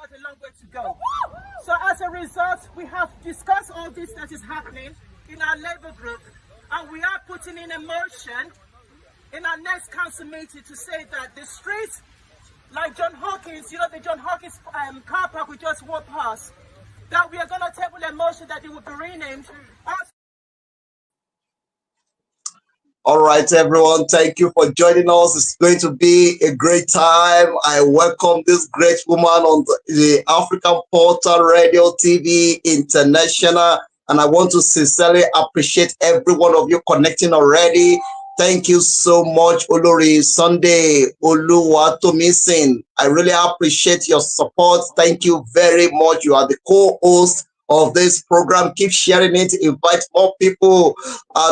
got a long way to go. So as a result, we have discussed all this that is happening in our labor group, and we are putting in a motion in our next council meeting to say that the streets, like John Hawkins, the John Hawkins car park we just walked past, that we are going to table a motion that it will be renamed. All right, everyone, thank you for joining us. It's going to be a great time. I welcome this great woman on the African Portal Radio TV International, and I want to sincerely appreciate every one of you connecting already. Thank you so much, Olori Sunday Oluwatomisin. I really appreciate your support. Thank you very much. You are the co-host of this program. Keep sharing it, invite more people.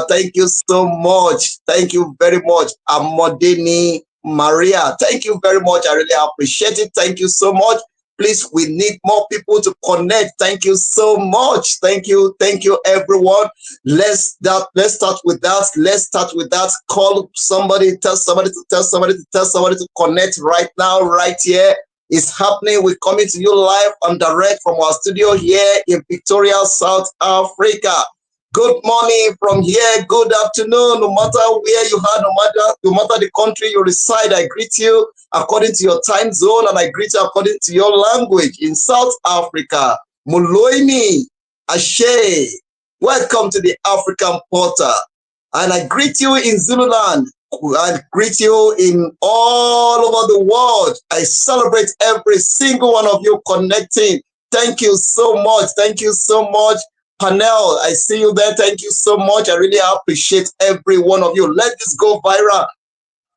Thank you so much. Thank you very much, Amodini Maria. Thank you very much. I really appreciate it. Thank you so much. Please, we need more people to connect. Thank you so much. Thank you, everyone. Let's start with that. Let's start with that. Call somebody, tell somebody to tell somebody to tell somebody to connect right now, right here. It's happening. We're coming to you live and direct from our studio here in Victoria, South Africa. Good morning from here. Good afternoon. No matter where you are, no matter the country you reside, I greet you according to your time zone, and I greet you according to your language. In South Africa, Muloini Ashe. Welcome to the African Portal. And I greet you in Zululand. I greet you in all over the world. I celebrate every single one of you connecting. Thank you so much. Thank you so much. Panel, I see you there. Thank you so much. I really appreciate every one of you. Let this go viral.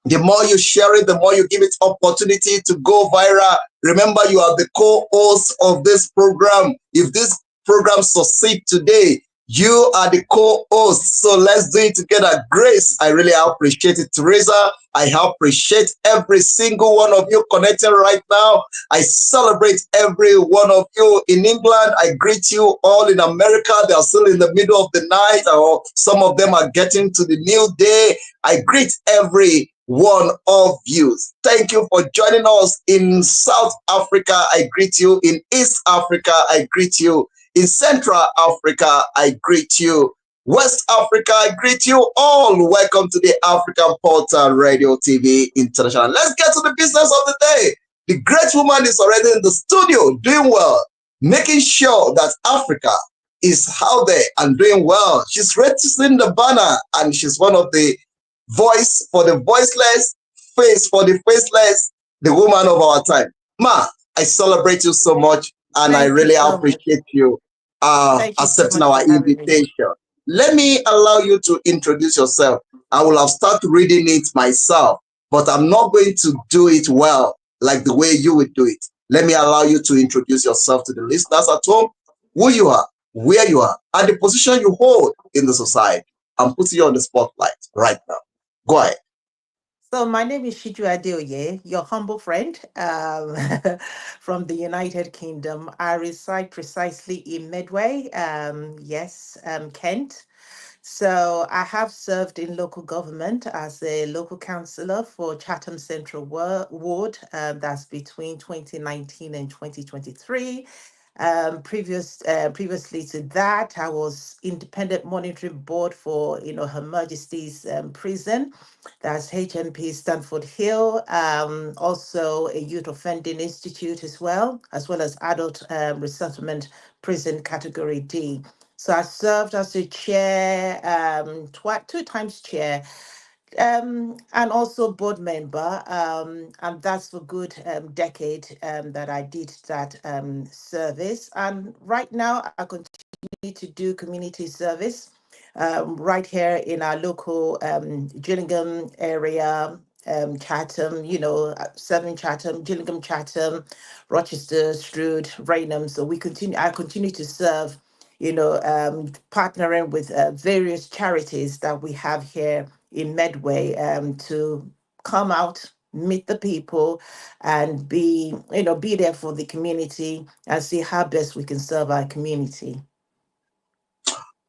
The more you share it, the more you give it opportunity to go viral. Remember, you are the co-host of this program. If this program succeeds today, you are the co-host, so let's do it together. Grace, I really appreciate it. Teresa, I appreciate every single one of you connecting right now. I celebrate every one of you in England. I greet you all in America. They are still in the middle of the night, or some of them are getting to the new day. I greet every one of you. Thank you for joining us in South Africa. I greet you in East Africa. I greet you in Central Africa. I greet you. West Africa, I greet you all. Welcome to the African Portal Radio TV International. Let's get to the business of the day. The great woman is already in the studio, doing well, making sure that Africa is out there and doing well. She's registering the banner, and she's one of the voice for the voiceless, face for the faceless, the woman of our time. Ma, I celebrate you so much, and I really appreciate you accepting our invitation. Let me allow you to introduce yourself. I will have started reading it myself, but I'm not going to do it well like the way you would do it. Let me allow you to introduce yourself to the listeners at home, who you are, where you are, and the position you hold in the society. I'm putting you on the spotlight right now. Go ahead. So my name is Siju Adeoye, your humble friend from the United Kingdom. I reside precisely in Medway, Kent. So I have served in local government as a local councillor for Chatham Central Ward. That's between 2019 and 2023. Previously to that, I was independent monitoring board for Her Majesty's prison. That's HMP Stanford Hill. Also a youth offending institute as well as adult resettlement prison category D. So I served as a chair, two times chair, and also board member, and that's for good decade that I did that service. And right now I continue to do community service right here in our local Gillingham area, Chatham, serving Chatham, Gillingham, Chatham, Rochester, Strood, Raynham. So I continue to serve, partnering with various charities that we have here in Medway to come out, meet the people, and be there for the community and see how best we can serve our community.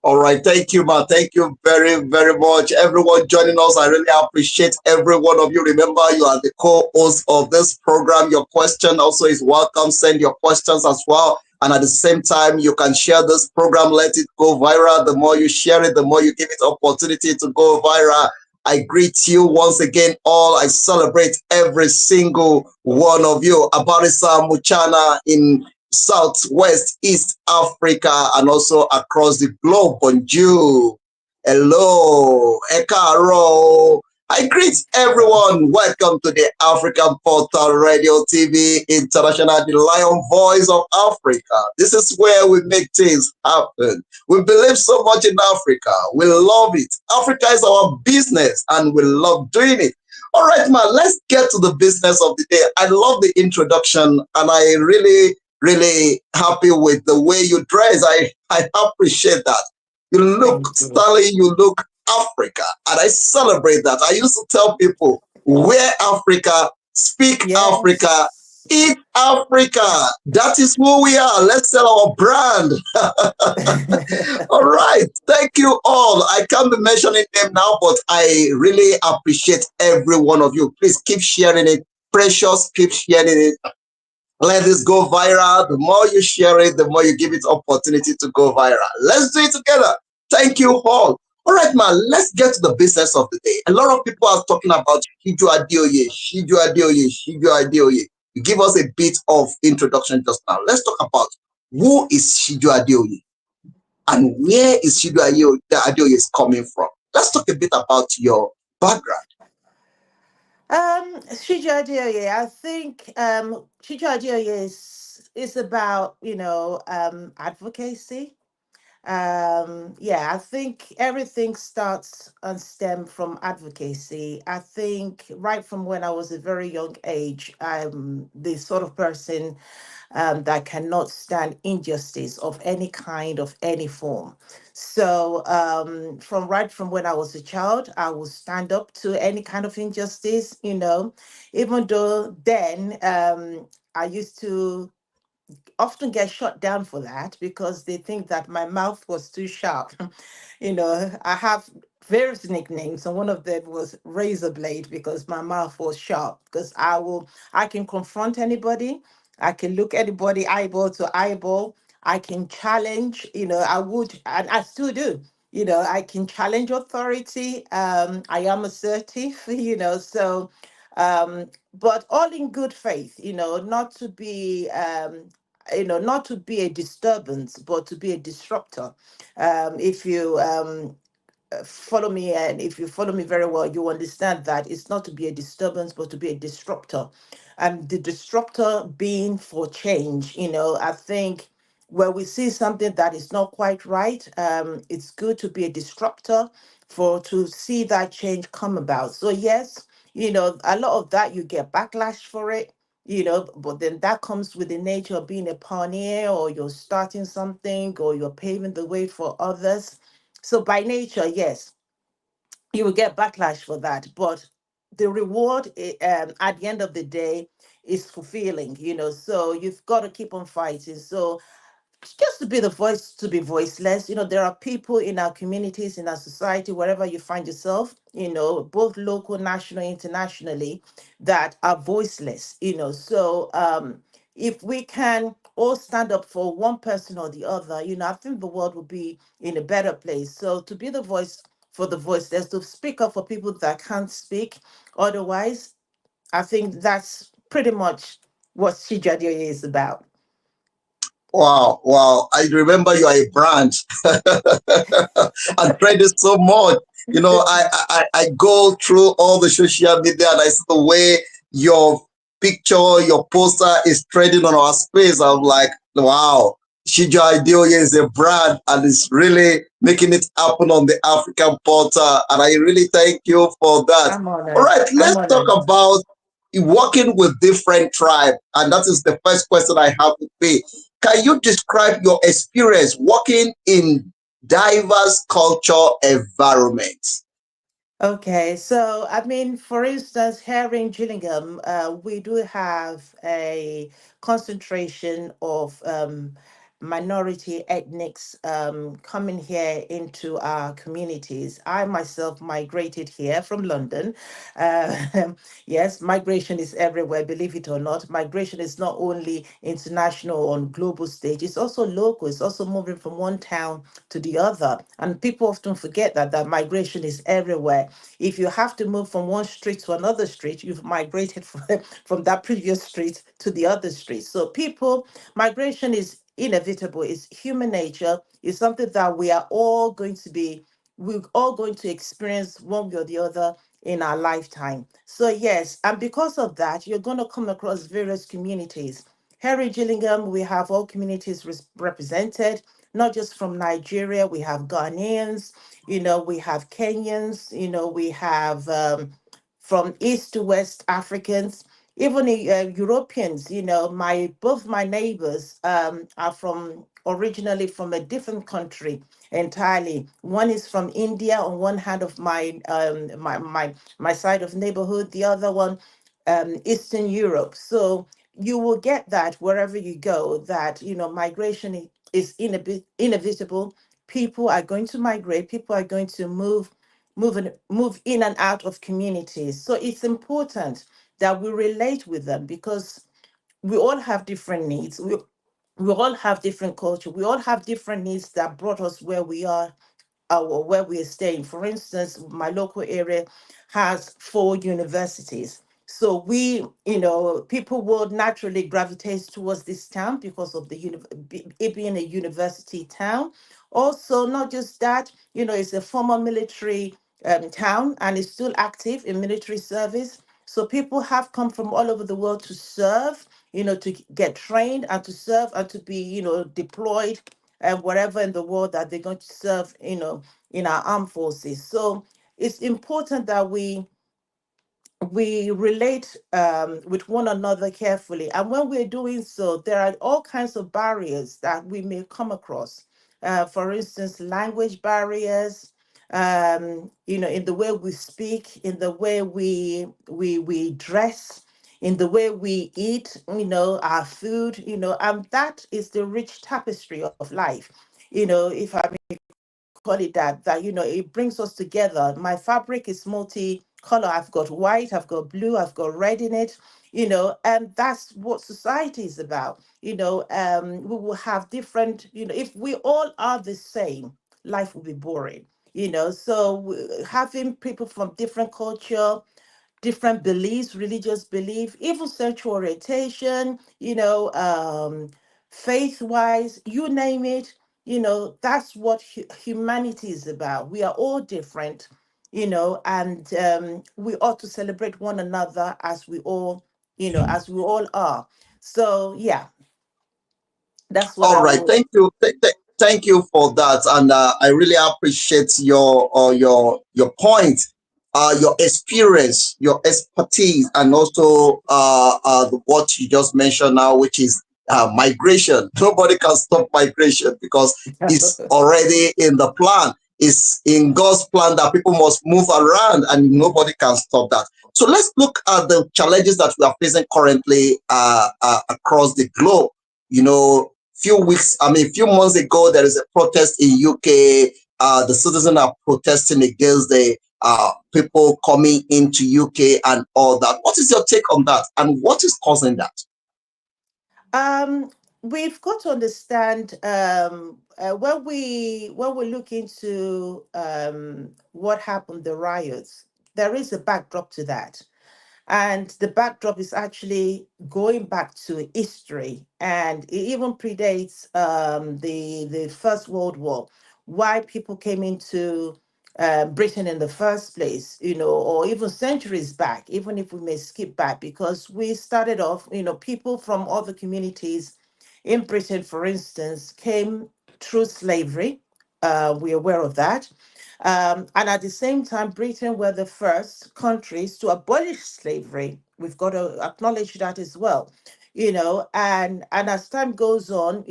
All right, thank you, man. Thank you very, very much. Everyone joining us, I really appreciate every one of you. Remember, you are the co-host of this program. Your question also is welcome. Send your questions as well. And at the same time, you can share this program. Let it go viral. The more you share it, the more you give it opportunity to go viral. I greet you once again, all. I celebrate every single one of you. Abarisa Muchana in Southwest East Africa and also across the globe. Bonjour. Hello. Ekaro. I greet everyone. Welcome to the African Portal Radio TV International, the Lion Voice of Africa. This is where we make things happen. We believe so much in Africa. We love it. Africa is our business and we love doing it. All right, man, let's get to the business of the day. I love the introduction and I really happy with the way you dress. I appreciate that. You look Thank you. stylish, you look Africa, and I celebrate that. I used to tell people, wear Africa, speak Africa, Yes. eat Africa. That is who we are. Let's sell our brand. All right. Thank you all. I can't be mentioning them now, but I really appreciate every one of you. Please keep sharing it. Precious, keep sharing it. Let this go viral. The more you share it, the more you give it opportunity to go viral. Let's do it together. Thank you all. All right, man, let's get to the business of the day. A lot of people are talking about Siju Adeoye, Siju Adeoye, Siju Adeoye. You give us a bit of introduction just now. Let's talk about who is Siju Adeoye and where is Siju Adeoye is coming from. Let's talk a bit about your background. Siju Adeoye, I think Siju Adeoye is about, advocacy. Yeah, I think everything starts and stem from advocacy. I think right from when I was a very young age, I'm the sort of person that cannot stand injustice of any kind, of any form. So from when I was a child, I would stand up to any kind of injustice, even though then I used to often get shut down for that because they think that my mouth was too sharp. I have various nicknames, and one of them was Razor Blade because my mouth was sharp. Because I can confront anybody, I can look anybody eyeball to eyeball, I can challenge. I would, and I still do. I can challenge authority. I am assertive. But all in good faith. Not to be a disturbance, but to be a disruptor. If you follow me, and if you follow me very well, you understand that it's not to be a disturbance, but to be a disruptor. And the disruptor being for change. I think where we see something that is not quite right, it's good to be a disruptor for to see that change come about. So yes, a lot of that you get backlash for it, but then that comes with the nature of being a pioneer, or you're starting something, or you're paving the way for others. So by nature, yes, you will get backlash for that, but the reward at the end of the day is fulfilling, so you've got to keep on fighting. So just to be the voice to be voiceless. There are people in our communities, in our society, wherever you find yourself, both local, national, internationally, that are voiceless. So if we can all stand up for one person or the other, I think the world will be in a better place. So to be the voice for the voiceless, to speak up for people that can't speak otherwise, I think that's pretty much what Shijadio is about. Wow, wow. I remember you are a brand and tried it so much. I go through all the social media and I see the way your picture, your poster is trending on our space. I'm like, wow, Shija Adeoye is a brand and it's really making it happen on the African portal. And I really thank you for that. I'm All honored. right, I'm let's talk honored. about working with different tribe. And that is the first question I have to be. Can you describe your experience working in diverse culture environments? Okay, so I mean, for instance, here in Gillingham, we do have a concentration of minority ethnics coming here into our communities. I myself migrated here from London. Yes, migration is everywhere, believe it or not. Migration is not only international on global stage, it's also local. It's also moving from one town to the other. And people often forget that migration is everywhere. If you have to move from one street to another street, you've migrated from that previous street to the other street. So migration is inevitable. It's human nature. It's something that we're all going to experience one way or the other in our lifetime. So yes, and because of that, you're going to come across various communities. Here in Gillingham, we have all communities represented, not just from Nigeria. We have Ghanaians, we have Kenyans, we have from east to west Africans, even Europeans. Both my neighbors are from originally from a different country entirely. One is from India on one hand of my side of neighborhood, the other one Eastern Europe. So you will get that wherever you go, that migration is inevitable. People are going to migrate, people are going to move in and out of communities. So it's important that we relate with them, because we all have different needs. We all have different culture. We all have different needs that brought us where we are, or where we're staying. For instance, my local area has 4 universities. So people will naturally gravitate towards this town because of it being a university town. Also, not just that, it's a former military town, and it's still active in military service. So people have come from all over the world to serve, to get trained and to serve and to be, deployed wherever in the world that they're going to serve, in our armed forces. So it's important that we relate with one another carefully. And when we're doing so, there are all kinds of barriers that we may come across. For instance, language barriers, in the way we speak, in the way we dress, in the way we eat, our food, and that is the rich tapestry of life. If I call it that it brings us together. My fabric is multi-color. I've got white, I've got blue, I've got red in it, and that's what society is about. We will have different, if we all are the same, life will be boring. So having people from different culture, different beliefs, religious belief, even sexual orientation, faith-wise, you name it, that's what humanity is about. We are all different, and we ought to celebrate one another as we all are. So yeah, that's what All I right, would. thank you, thank you for that, and I really appreciate your point, your experience, your expertise, and also what you just mentioned now, which is migration. Nobody can stop migration because it's already in the plan. It's in God's plan that people must move around, and nobody can stop that. So let's look at the challenges that we are facing currently across the globe. Few months ago, there is a protest in UK. The citizens are protesting against the people coming into UK and all that. What is your take on that, and what is causing that? Um, we've got to understand, when we look into what happened, the riots, there is a backdrop to that. And the backdrop is actually going back to history, and it even predates the First World War. Why people came into Britain in the first place, or even centuries back, even if we may skip back, because we started off, people from other communities in Britain, for instance, came through slavery. We're aware of that. And at the same time, Britain were the first countries to abolish slavery. We've got to acknowledge that as well. And as time goes on,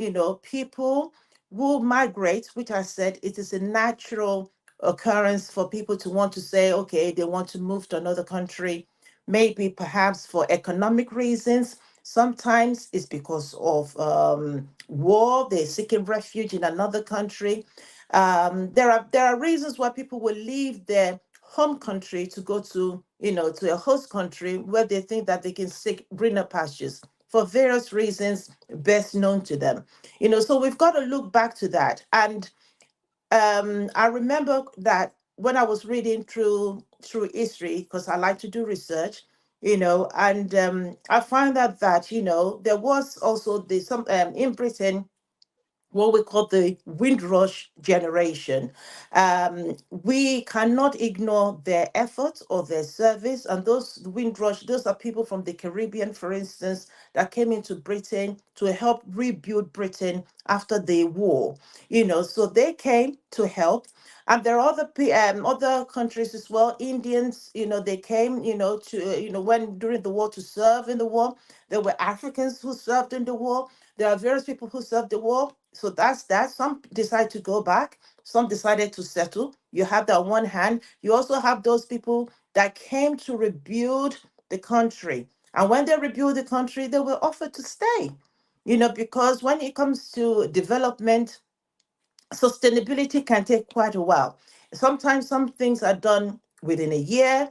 people will migrate, which I said it is a natural occurrence for people to want to say, okay, they want to move to another country, maybe perhaps for economic reasons. Sometimes it's because of war, they're seeking refuge in another country. There are reasons why people will leave their home country to go to, to a host country where they think that they can seek greener pastures for various reasons best known to them. So we've got to look back to that. And I remember that when I was reading through history, because I like to do research, and I find out that there was also the some in Britain what we call the Windrush generation. We cannot ignore their efforts or their service. And those Windrush, those are people from the Caribbean, for instance, that came into Britain to help rebuild Britain after the war. So they came to help. And there are other countries as well. Indians, they came, to when during the war to serve in the war. There were Africans who served in the war. There are various people who served the war. So that's that. Some decide to go back. Some decided to settle. You have that on one hand. You also have those people that came to rebuild the country. And when they rebuild the country, they were offered to stay. Because when it comes to development, sustainability can take quite a while. Sometimes some things are done within a year,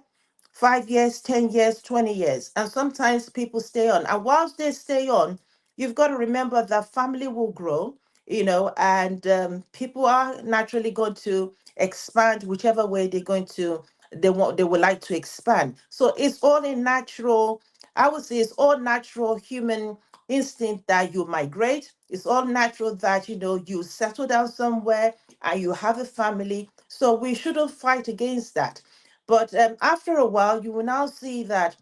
5 years, 10 years, 20 years. And sometimes people stay on. And whilst they stay on, you've got to remember that family will grow, and people are naturally going to expand whichever way they would like to expand. So it's all a natural, I would say it's all natural human instinct that you migrate. It's all natural that you settle down somewhere and you have a family. So we shouldn't fight against that. But after a while, you will now see that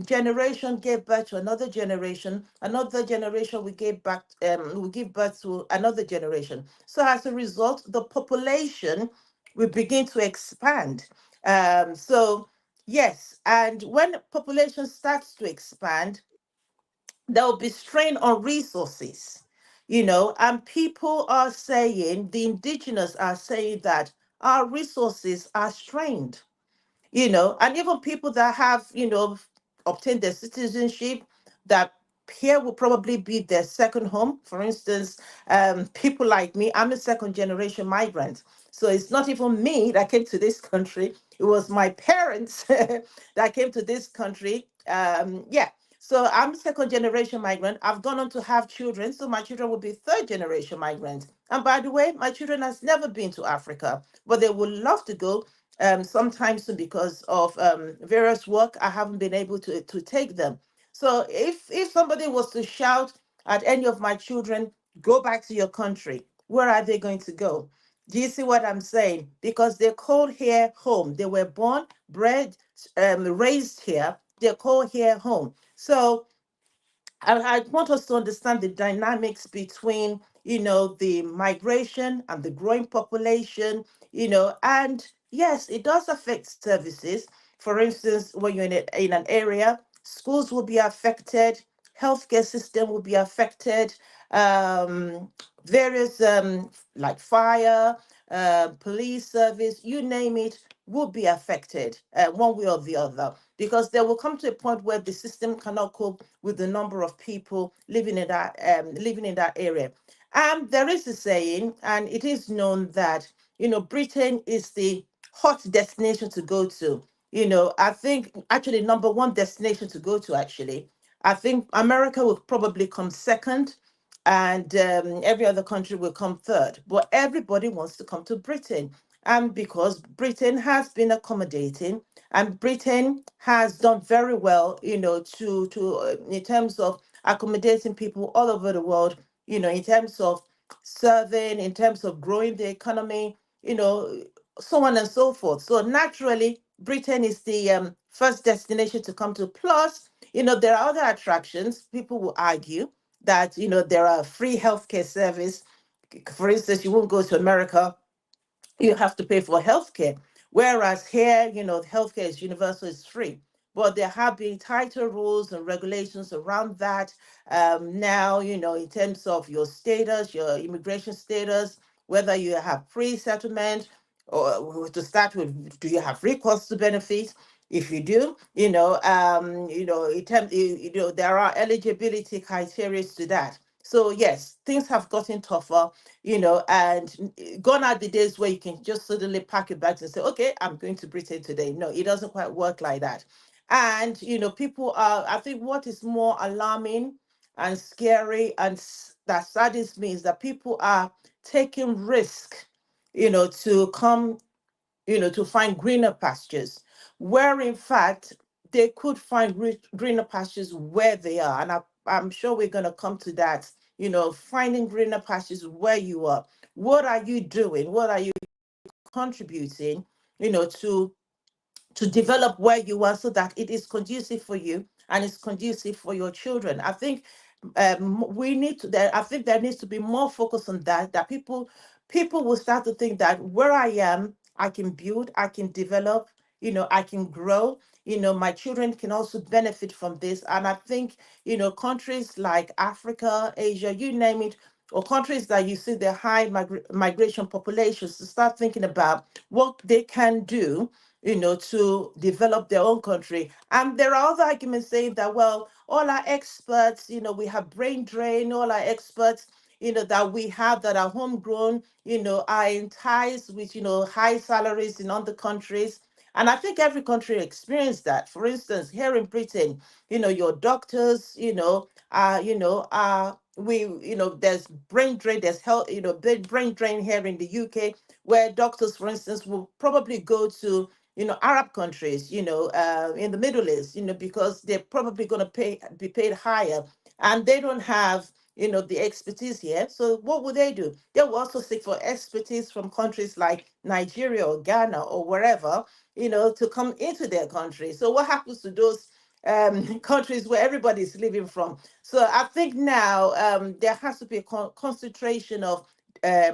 generation gave birth to another generation. Another generation will give birth to another generation. So as a result, the population will begin to expand. So yes, and when population starts to expand, there will be strain on resources, and people are saying, the indigenous are saying that our resources are strained, and even people that have, obtained their citizenship, that here will probably be their second home. For instance, people like me, I'm a second generation migrant. So it's not even me that came to this country. It was my parents that came to this country. Yeah. So I'm a second generation migrant. I've gone on to have children. So my children will be third generation migrants. And by the way, my children has never been to Africa, but they would love to go sometime soon because of various work. I haven't been able to take them. So if somebody was to shout at any of my children, go back to your country, where are they going to go? Do you see what I'm saying? Because they're called here home. They were born, bred, raised here. They're called here home. So I want us to understand the dynamics between, the migration and the growing population, and yes, it does affect services. For instance, when you're in an area, schools will be affected, healthcare system will be affected, um, various like fire, police service, you name it, will be affected one way or the other, because there will come to a point where the system cannot cope with the number of people living in that area. And there is a saying, and it is known that Britain is the hot destination to go to. I think actually number one destination to go to actually. I think America will probably come second, and every other country will come third. But everybody wants to come to Britain, and because Britain has been accommodating, and Britain has done very well, in terms of accommodating people all over the world, in terms of serving, in terms of growing the economy, so on and so forth. So naturally, Britain is the first destination to come to. Plus, there are other attractions. People will argue that there are free healthcare service. For instance, you won't go to America, you have to pay for healthcare. Whereas here, healthcare is universal, it's free. But there have been tighter rules and regulations around that. Now, in terms of your status, your immigration status, whether you have pre-settlement or to start with, do you have recourse to benefits? If you do, there are eligibility criteria to that. So yes, things have gotten tougher, and gone are the days where you can just suddenly pack your bags and say, okay, I'm going to Britain today. No, it doesn't quite work like that. And people are. I think what is more alarming and scary and that saddens me is that people are taking risk, to come, to find greener pastures, where in fact they could find greener pastures where they are. And I'm sure we're going to come to that, finding greener pastures where you are. What are you doing? What are you contributing, to develop where you are so that it is conducive for you and it's conducive for your children. I think we need to there I think there needs to be more focus on that people will start to think that where I am, I can build, I can develop, I can grow, my children can also benefit from this. And I think, countries like Africa, Asia, you name it, or countries that you see the high migration populations, to start thinking about what they can do, to develop their own country. And there are other arguments saying that, well, all our experts, we have brain drain, all our experts, that we have that are homegrown, are in ties with, high salaries in other countries. And I think every country experienced that. For instance, here in Britain, your doctors, there's brain drain, there's health, big brain drain here in the UK, where doctors, for instance, will probably go to Arab countries, in the Middle East, because they're probably going to be paid higher, and they don't have, the expertise here. So what will they do? They will also seek for expertise from countries like Nigeria or Ghana or wherever, to come into their country. So what happens to those countries where everybody's living from? So I think now there has to be a concentration of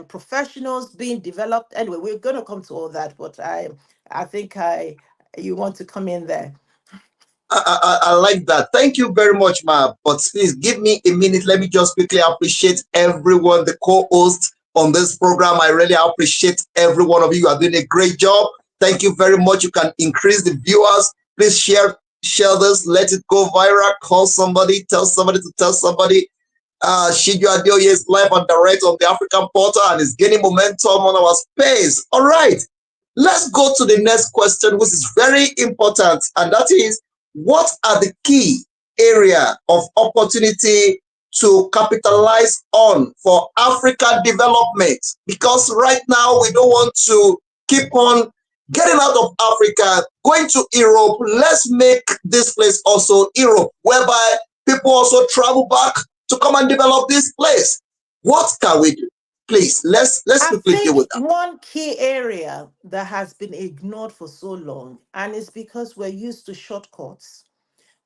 professionals being developed. Anyway, we're going to come to all that, but I think you want to come in there. I like that. Thank you very much, Ma. But please give me a minute. Let me just quickly appreciate everyone, the co-hosts on this program. I really appreciate every one of you. You are doing a great job. Thank you very much. You can increase the viewers. Please share this. Let it go viral. Call somebody. Tell somebody to tell somebody. Siju Adeoye is live and direct on the African Portal and is gaining momentum on our space. All right. Let's go to the next question, which is very important, and that is, what are the key area of opportunity to capitalize on for Africa development? Because right now we don't want to keep on getting out of Africa, going to Europe. Let's make this place also Europe, whereby people also travel back to come and develop this place. What can we do? Please, let's I quickly deal think with that. one key area that has been ignored for so long, and it's because we're used to shortcuts.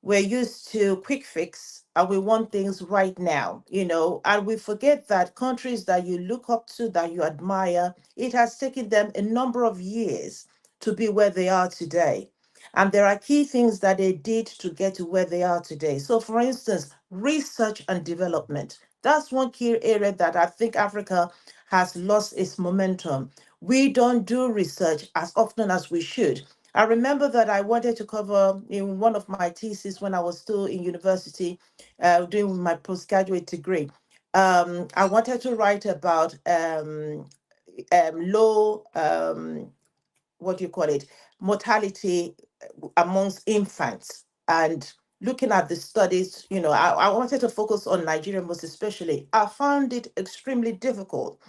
We're used to quick fix, and we want things right now, and we forget that countries that you look up to, that you admire, it has taken them a number of years to be where they are today. And there are key things that they did to get to where they are today. So, for instance, research and development. That's one key area that I think Africa has lost its momentum. We don't do research as often as we should. I remember that I wanted to cover in one of my theses when I was still in university, doing my postgraduate degree. I wanted to write about low, what do you call it, mortality amongst infants. And looking at the studies, I wanted to focus on Nigeria most especially. I found it extremely difficult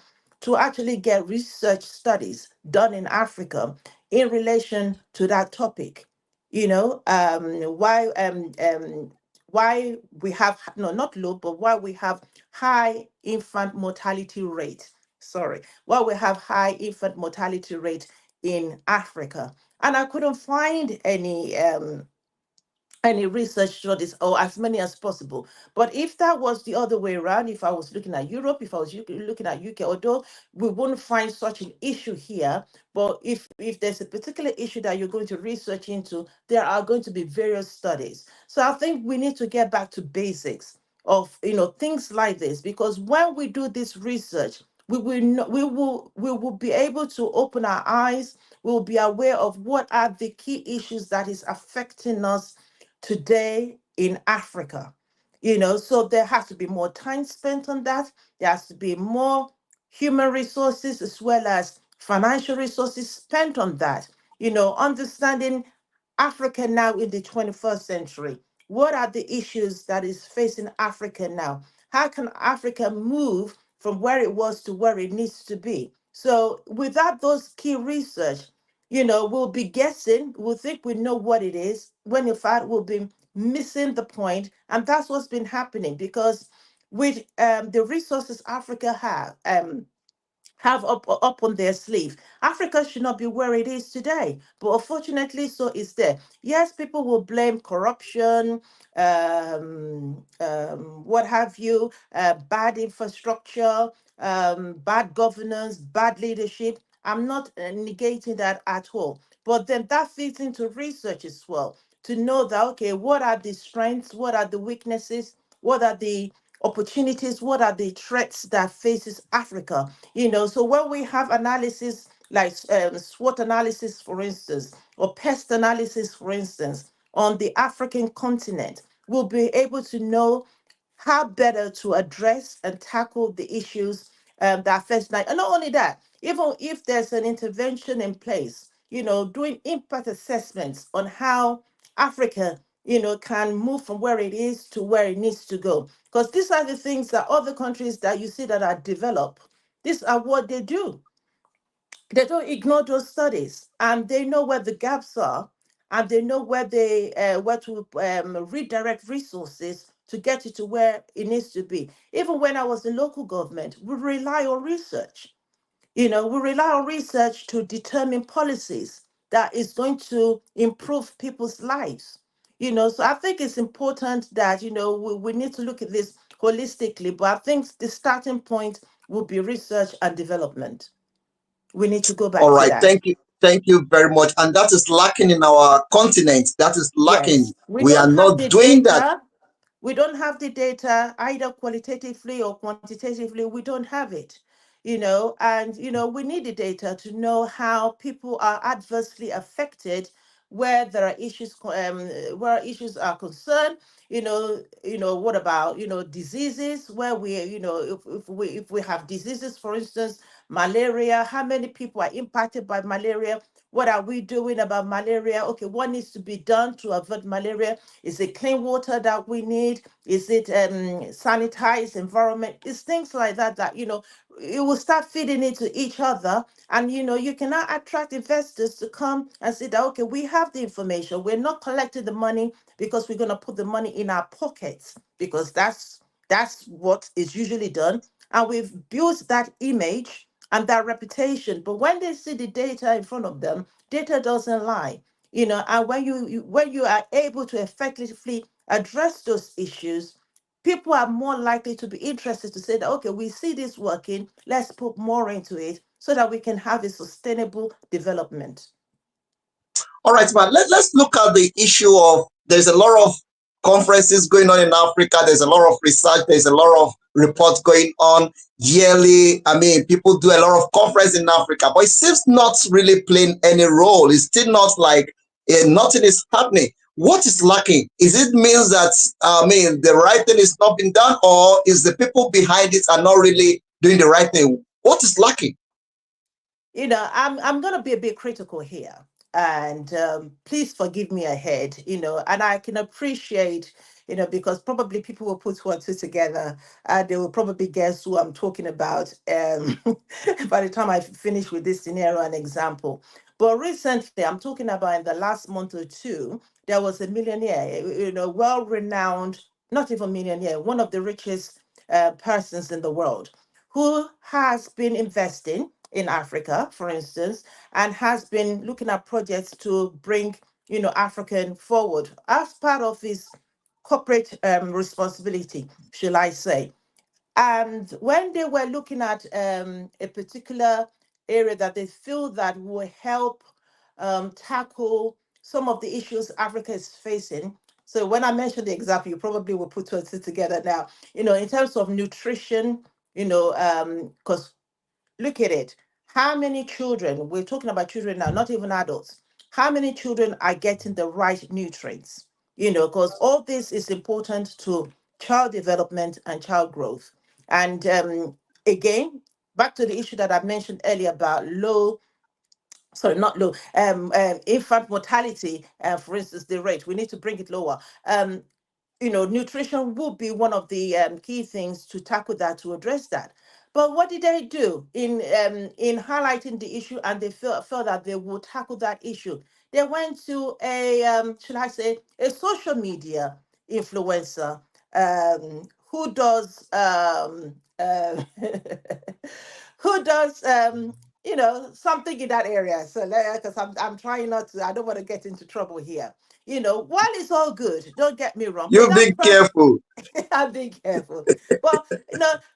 to actually get research studies done in Africa in relation to that topic. Why we have, no, not low, but why we have high infant mortality rate. Sorry, why we have high infant mortality rate in Africa. And I couldn't find any research studies, or as many as possible. But if that was the other way around, if I was looking at Europe, if I was looking at UK, although we wouldn't find such an issue here, but if there's a particular issue that you're going to research into, there are going to be various studies. So I think we need to get back to basics of things like this, because when we do this research, we will be able to open our eyes, we'll be aware of what are the key issues that is affecting us today in Africa. So there has to be more time spent on that. There has to be more human resources as well as financial resources spent on that. Understanding Africa now in the 21st century. What are the issues that is facing Africa now? How can Africa move from where it was to where it needs to be? So without those key research, we'll be guessing, we'll think we know what it is, when in fact we'll be missing the point. And that's what's been happening because with the resources Africa have up on their sleeve. Africa should not be where it is today, but unfortunately, so is there. Yes, people will blame corruption, what have you, bad infrastructure, bad governance, bad leadership. I'm not negating that at all, but then that feeds into research as well to know that okay, what are the strengths, what are the weaknesses, what are the opportunities, what are the threats that faces Africa. So when we have analysis like SWOT analysis, for instance, or pest analysis, for instance, on the African continent, we'll be able to know how better to address and tackle the issues that affect Nigeria. And not only that, even if there's an intervention in place, doing impact assessments on how Africa, can move from where it is to where it needs to go. Because these are the things that other countries that you see that are developed, these are what they do. They don't ignore those studies, and they know where the gaps are, and they know where to redirect resources to get it to where it needs to be. Even when I was in local government, we rely on research. We rely on research to determine policies that is going to improve people's lives. So I think it's important that we need to look at this holistically, but I think the starting point will be research and development. We need to go All back to right, that. thank you very much. And that is lacking in our continent. That is lacking. Yes, we We are don't have not the doing that. data. We don't have the data either qualitatively or quantitatively. We don't have it, and we need the data to know how people are adversely affected where there are issues, where issues are concerned. What about diseases where we, if we have diseases, for instance, malaria, how many people are impacted by malaria? What are we doing about malaria? Okay, what needs to be done to avert malaria? Is it clean water that we need? Is it sanitized environment? It's things like that that it will start feeding into each other, and you cannot attract investors to come and say that okay, we have the information. We're not collecting the money because we're going to put the money in our pockets because that's what is usually done, and we've built that image and that reputation. But when they see the data in front of them, data doesn't lie. And when you are able to effectively address those issues, people are more likely to be interested to say that okay, we see this working, let's put more into it so that we can have a sustainable development. All right, man. Let's look at the issue of there's a lot of conferences going on in Africa. There's a lot of research. There's a lot of reports going on yearly. I mean, people do a lot of conference in Africa, but it seems not really playing any role. It's still not like nothing is happening. What is lacking? Is it means that the right thing is not being done, or is the people behind it are not really doing the right thing? What is lacking? I'm gonna be a bit critical here, and please forgive me ahead. And I can appreciate, because probably people will put two and two together, and they will probably guess who I'm talking about. By the time I finish with this scenario and example, but recently I'm talking about in the last month or two, there was a millionaire, well-renowned, not even millionaire, one of the richest persons in the world, who has been investing in Africa, for instance, and has been looking at projects to bring, African forward as part of his corporate responsibility, shall I say. And when they were looking at a particular area that they feel that will help tackle some of the issues Africa is facing. So when I mentioned the example, you probably will put two and two together now. In terms of nutrition, because look at it. How many children, we're talking about children now, not even adults, how many children are getting the right nutrients? Because all this is important to child development and child growth. And again, back to the issue that I mentioned earlier about low, sorry, not low, infant mortality, for instance, the rate, we need to bring it lower. Nutrition will be one of the key things to tackle that, to address that. But what did they do in highlighting the issue, and they felt that they would tackle that issue? They went to a should I say a social media influencer who does who does something in that area. So because I'm trying not to, I don't want to get into trouble here. While it's all good, don't get me wrong, but You that be person, careful. I'm being careful. But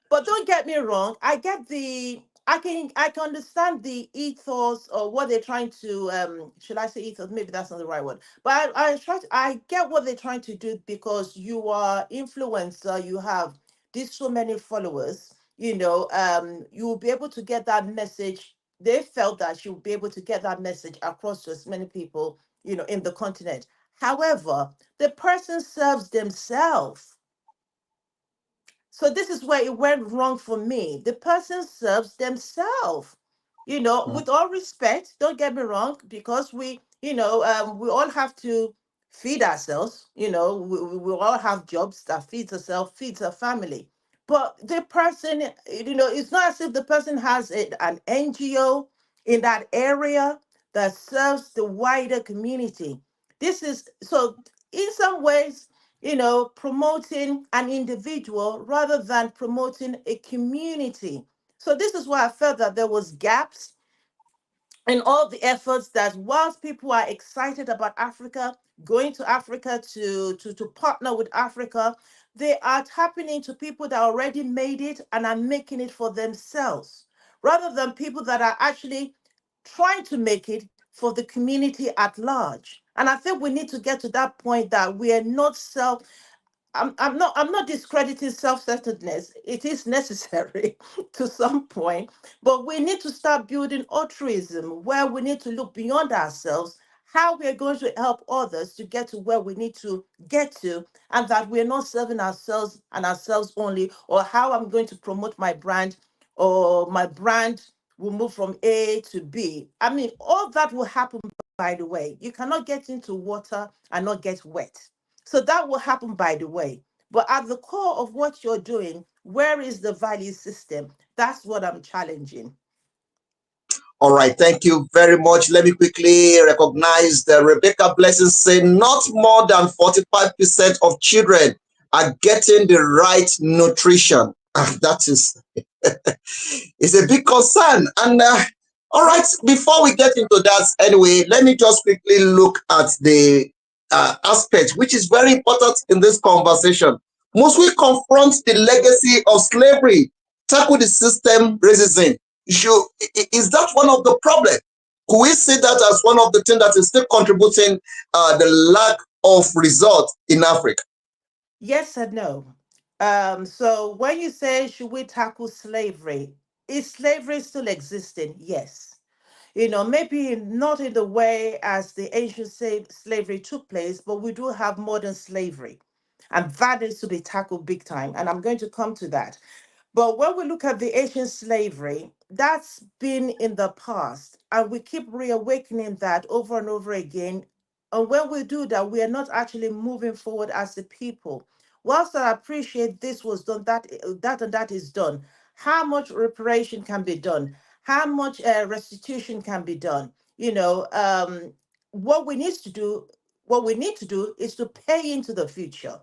but don't get me wrong. I can understand the ethos or what they're trying to should I say ethos? Maybe that's not the right word. But I get what they're trying to do, because you are influencer, you have these so many followers, you will be able to get that message. They felt that you'll be able to get that message across to as many people, in the continent. However, the person serves themselves. So this is where it went wrong for me. The person serves themselves. With all respect, don't get me wrong, because we all have to feed ourselves. We all have jobs that feeds ourselves, feeds our family. But the person, it's not as if the person has an NGO in that area that serves the wider community. This is so, in some ways, promoting an individual rather than promoting a community. So this is why I felt that there was gaps in all the efforts, that whilst people are excited about Africa, going to Africa to partner with Africa, they are tapping into people that already made it and are making it for themselves, rather than people that are actually trying to make it for the community at large. And I think we need to get to that point that we are not I'm not discrediting self-centeredness. It is necessary to some point, but we need to start building altruism, where we need to look beyond ourselves, how we are going to help others to get to where we need to get to, and that we're not serving ourselves and ourselves only, or how I'm going to promote my brand, or my brand will move from A to B. I mean, all that will happen, by the way. You cannot get into water and not get wet. So that will happen, by the way. But at the core of what you're doing, where is the value system? That's what I'm challenging. All right, thank you very much. Let me quickly recognize the Rebecca Blessing saying not more than 45% of children are getting the right nutrition. That is a big concern. And all right, before we get into that, anyway, let me just quickly look at the aspect which is very important in this conversation. Must we confront the legacy of slavery, tackle the system racism? Is that one of the problems? Could we see that as one of the things that is still contributing the lack of results in Africa? Yes and no. So when you say, should we tackle slavery? Is slavery still existing? Yes. Maybe not in the way as the ancient slavery took place, but we do have modern slavery. And that needs to be tackled big time. And I'm going to come to that. But when we look at the ancient slavery, that's been in the past, and we keep reawakening that over and over again. And when we do that, we are not actually moving forward as a people. Whilst I appreciate this was done, that and that is done, how much reparation can be done? How much restitution can be done? What we need to do, what we need to do is to pay into the future,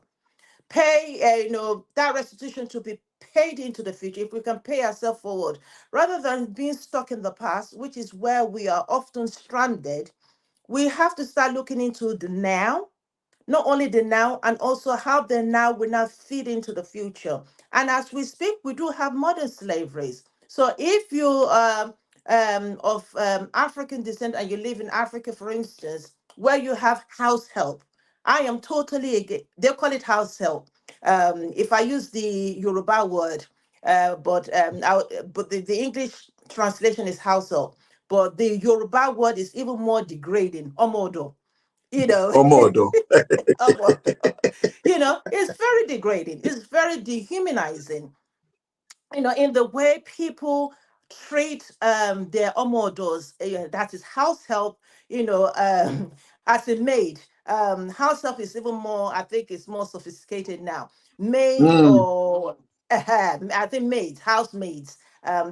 pay that restitution to be paid into the future. If we can pay ourselves forward rather than being stuck in the past, which is where we are often stranded, we have to start looking into the now, not only the now, and also how the now will now feed into the future. And as we speak, we do have modern slaveries. So if you of African descent and you live in Africa, for instance, where you have house help, I am totally against. They call it house help. If I use the Yoruba word, but the English translation is house help, but the Yoruba word is even more degrading, omodo. You know, Omodo. omodo. You know, it's very degrading. It's very dehumanizing, you know, in the way people treat their omodors, that is house help, you know, as a maid. House help is even more, I think it's more sophisticated now. Maid Mm, or I think maids, housemaids.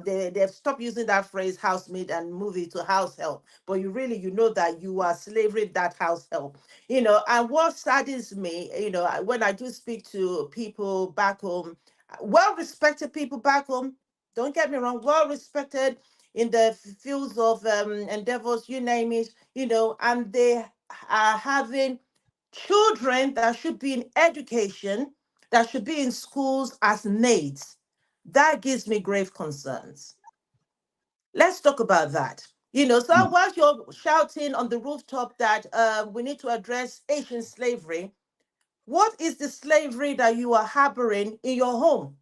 They've stopped using that phrase housemaid and move it to house help. But you really, you know that you are slavering that house help. You know, and what saddens me, you know, when I do speak to people back home, well respected people back home, don't get me wrong, well respected in the fields of endeavors, you name it, you know, and they are having children that should be in education, that should be in schools as maids. That gives me grave concerns. Let's talk about that. You know, so mm, while you're shouting on the rooftop that we need to address Asian slavery, what is the slavery that you are harboring in your home?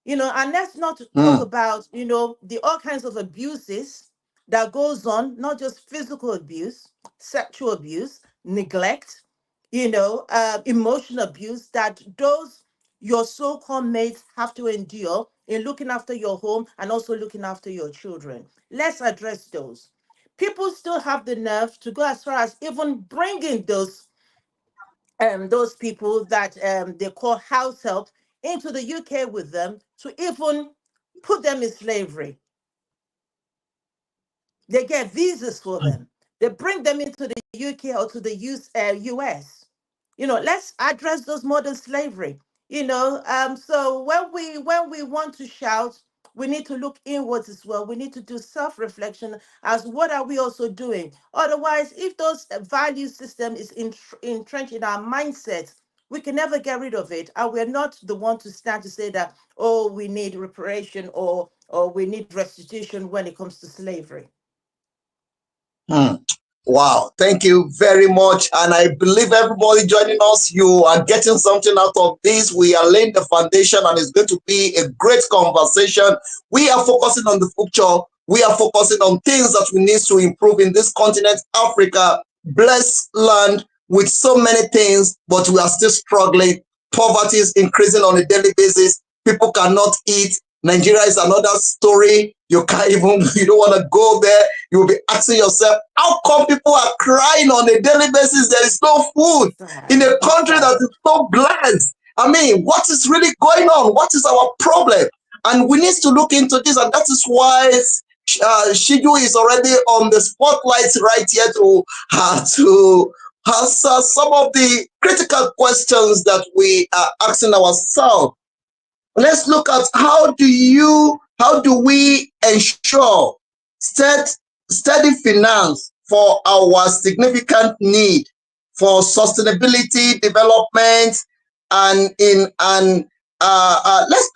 You know, and let's not talk mm. about, you know, the all kinds of abuses that goes on, not just physical abuse, sexual abuse, neglect, you know, emotional abuse that those your so-called mates have to endure in looking after your home and also looking after your children. Let's address those. People still have the nerve to go as far as even bringing those people that they call house help into the UK with them to even put them in slavery. They get visas for them. They bring them into the UK or to the US. You know, let's address those modern slavery. You know, so when we want to shout, we need to look inwards as well. We need to do self-reflection as what are we also doing. Otherwise, if those value system is entrenched in our mindsets, we can never get rid of it. And we're not the one to stand to say that, oh, we need reparation or we need restitution when it comes to slavery. Hmm. Wow, thank you very much. And I believe everybody joining us, you are getting something out of this. We are laying the foundation and it's going to be a great conversation. We are focusing on the future. We are focusing on things that we need to improve in this continent, Africa, blessed land with so many things, but we are still struggling. Poverty is increasing on a daily basis. People cannot eat. Nigeria is another story. You can't even, you don't want to go there. You will be asking yourself, how come people are crying on a daily basis? There is no food in Sad. a It's country that sad. is so blessed. I mean, what is really going on? What is our problem? And we need to look into this, and that is why Siju is already on the spotlight right here to answer some of the critical questions that we are asking ourselves. Let's look at how do we ensure steady, steady finance for our significant need for sustainability development and in and let's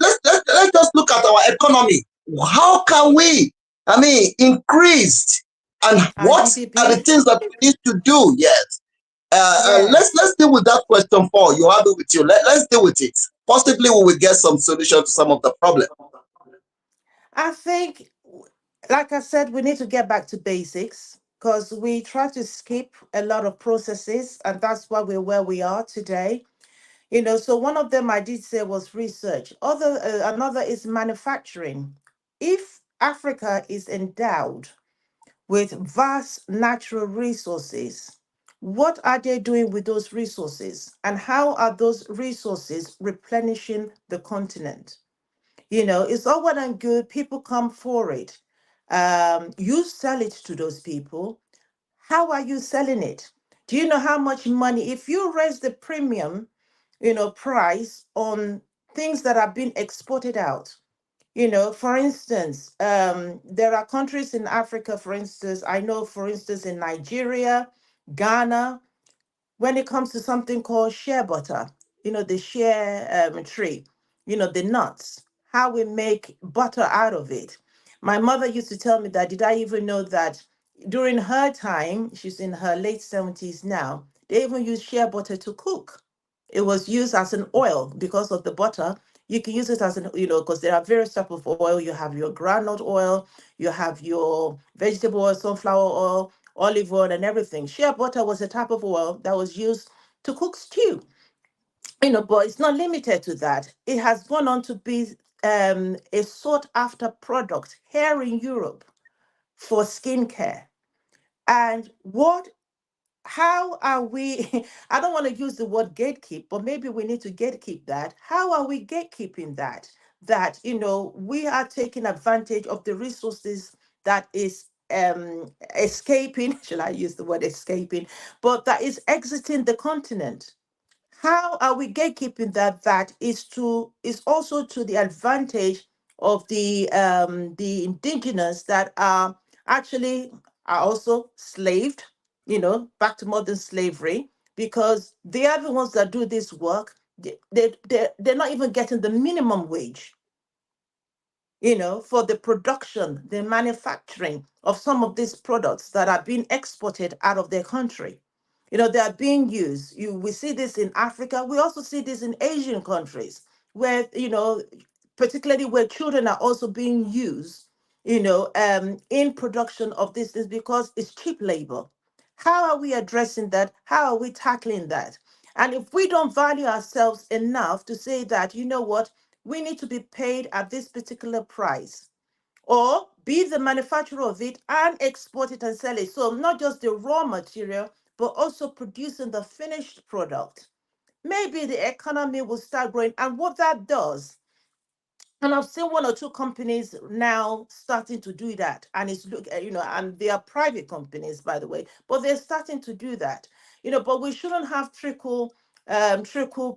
just look at our economy. How can we, I mean, increase, and Our what are the GDP. things that we need to do? Yes, Yes. let's deal with that question for you. Have it with you. Let's deal with it. Possibly we will get some solution to some of the problem. I think, like I said, we need to get back to basics because we try to skip a lot of processes, and that's why we're where we are today. You know, so one of them I did say was research. Another is manufacturing. If Africa is endowed with vast natural resources, what are they doing with those resources, and how are those resources replenishing the continent? You know, it's all well and good. People come for it. You sell it to those people. How are you selling it? Do you know how much money? If you raise the premium, you know, price on things that are being exported out, you know, for instance, there are countries in Africa, for instance, I know, for instance, in Nigeria, Ghana, when it comes to something called shea butter, you know, the shea tree, you know, the nuts, how we make butter out of it. My mother used to tell me that, did I even know that during her time, she's in her late 70s now, they even use shea butter to cook. It was used as an oil because of the butter. You can use it as an, because there are various types of oil. You have your groundnut oil, you have your vegetable oil, sunflower oil, olive oil, and everything. Shea butter was a type of oil that was used to cook stew. But it's not limited to that. It has gone on to be a sought after product here in Europe for skincare. And how are we? I don't want to use the word gatekeep, but maybe we need to gatekeep that. How are we gatekeeping that? That, we are taking advantage of the resources that is escaping, shall I use the word escaping, but that is exiting the continent. How are we gatekeeping that? That is also to the advantage of the indigenous that actually are also slaved, back to modern slavery, because they are the ones that do this work. They're not even getting the minimum wage, for the production, the manufacturing of some of these products that are being exported out of their country. They are being used. We see this in Africa. We also see this in Asian countries where, particularly where children are also being used, in production of this is because it's cheap labor. How are we addressing that? How are we tackling that? And if we don't value ourselves enough to say that, what, we need to be paid at this particular price, or be the manufacturer of it and export it and sell it. So not just the raw material, but also producing the finished product. Maybe the economy will start growing. And what that does, and I've seen one or two companies now starting to do that. And and they are private companies, by the way, but they're starting to do that. But we shouldn't have trickle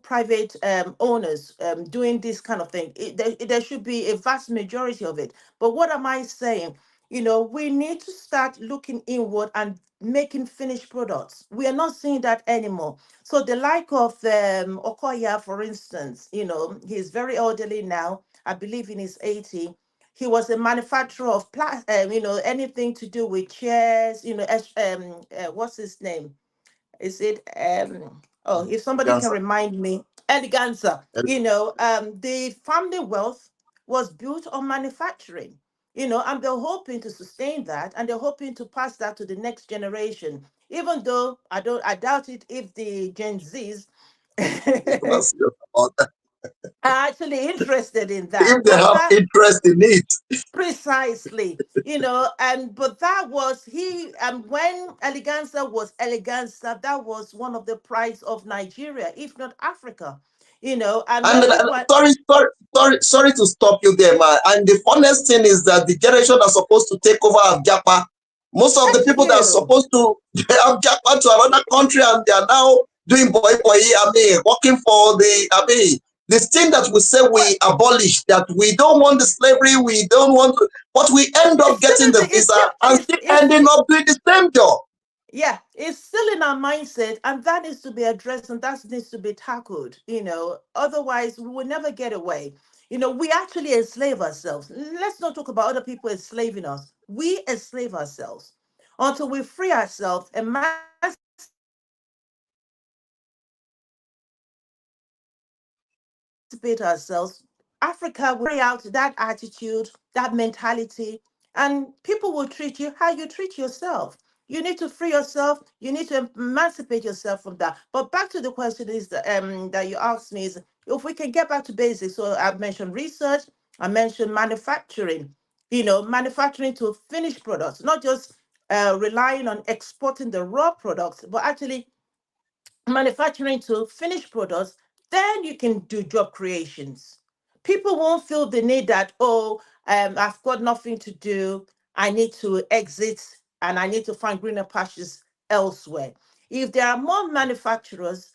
private owners doing this kind of thing. There should be a vast majority of it. But what am I saying? We need to start looking inward and making finished products. We are not seeing that anymore. So the like of Okoya, for instance, he's very elderly now. I believe in his 80. He was a manufacturer of anything to do with chairs, what's his name? Is it if somebody can Gansa. remind me, Eleganza. The family wealth was built on manufacturing, and they're hoping to sustain that, and they're hoping to pass that to the next generation. Even though I doubt it if the Gen Zs are Serious about that. actually interested in that. If they But have that interest in it, precisely, and but that was he and when Eleganza was Eleganza, that was one of the prides of Nigeria, if not Africa, and and when people are, sorry to stop you there, man. And the funniest thing is that the generation that's supposed to take over Abjapa, most of the thank people that are you. supposed to Abjapa to another country, and they are now doing boy, I mean, working for this thing that we say Well, we abolish, that we don't want the slavery, we don't want to, but we end it's up still getting in the the it's visa still and still ending up doing the same job. yeah, it's still in our mindset, and that needs to be addressed, and that needs to be tackled. Otherwise we will never get away. We actually enslave ourselves. Let's not talk about other people enslaving us. We enslave ourselves until we free ourselves, emancipate ourselves. Africa will carry out that attitude, that mentality, and people will treat you how you treat yourself. You need to free yourself. You need to emancipate yourself from that. But back to the question is that you asked me is if we can get back to basics. So I mentioned research. I mentioned manufacturing. Manufacturing to finished products, not just relying on exporting the raw products, but actually manufacturing to finished products, then you can do job creations. People won't feel the need that, I've got nothing to do. I need to exit and I need to find greener pastures elsewhere. If there are more manufacturers,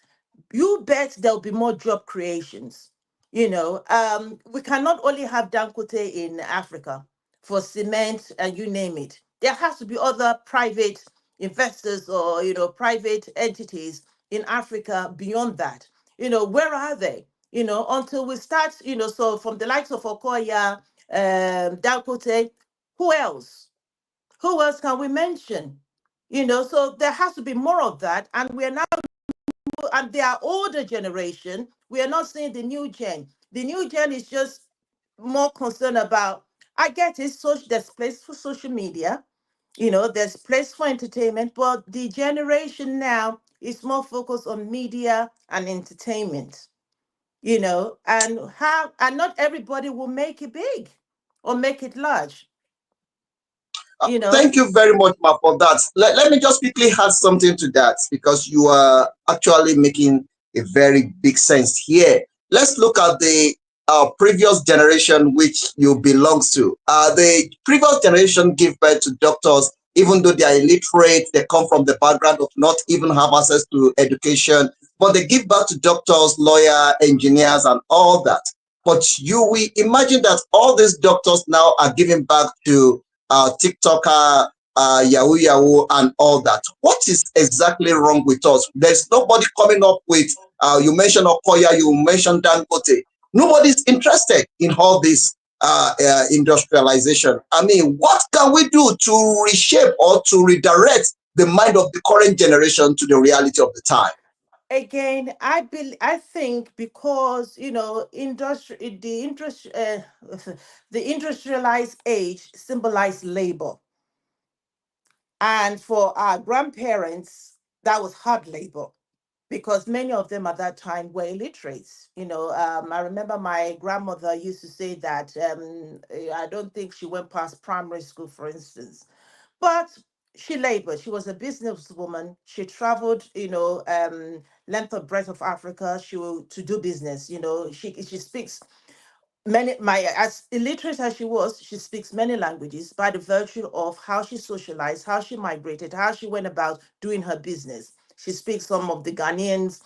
you bet there'll be more job creations. We cannot only have Dangote in Africa for cement and you name it. There has to be other private investors or private entities in Africa beyond that. Where are they? Until we start, so from the likes of Okoya, Dangote, who else? Who else can we mention? So there has to be more of that, and we're now and they are older generation. We are not saying the new gen. The new gen is just more concerned about, I get it, there's place for social media, there's place for entertainment, but the generation now is more focused on media and entertainment, and not everybody will make it big or make it large, you know. Thank you very much, Ma, for that. Let me just quickly add something to that because you are actually making a very big sense here. Let's look at the previous generation which you belong to. The previous generation give birth to doctors, even though they are illiterate, they come from the background of not even have access to education, but they give birth to doctors, lawyer, engineers, and all that. But we imagine that all these doctors now are giving back to TikToker, Yahoo Yahoo, and all that. What is exactly wrong with us? There's nobody coming up with, you mentioned Okoya, you mentioned Dangote. Nobody's interested in all this industrialization. I mean, what can we do to reshape or to redirect the mind of the current generation to the reality of the time? Again, I think because the industrialized age symbolized labor, and for our grandparents that was hard labor, because many of them at that time were illiterate. I remember my grandmother used to say that I don't think she went past primary school, for instance, but she labored. She was a businesswoman. She traveled, length of breadth of Africa. To do business. She speaks as illiterate as she was, she speaks many languages by the virtue of how she socialized, how she migrated, how she went about doing her business. She speaks some of the Ghanaians.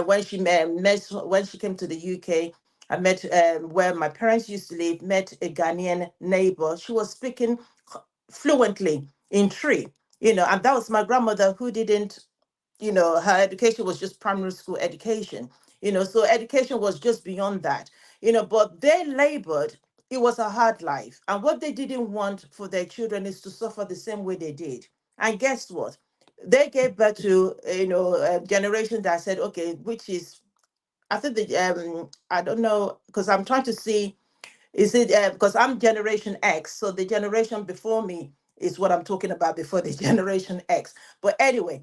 When she when she came to the UK, I met where my parents used to live. Met a Ghanaian neighbor. She was speaking fluently in Tree. And that was my grandmother, who didn't, her education was just primary school education, so education was just beyond that, but they labored. It was a hard life. And what they didn't want for their children is to suffer the same way they did. And guess what? They gave birth to, a generation that said, okay, which is, I think I don't know, because I'm trying to see, is it, because I'm Generation X, so the generation before me is what I'm talking about, before the Generation X. But anyway,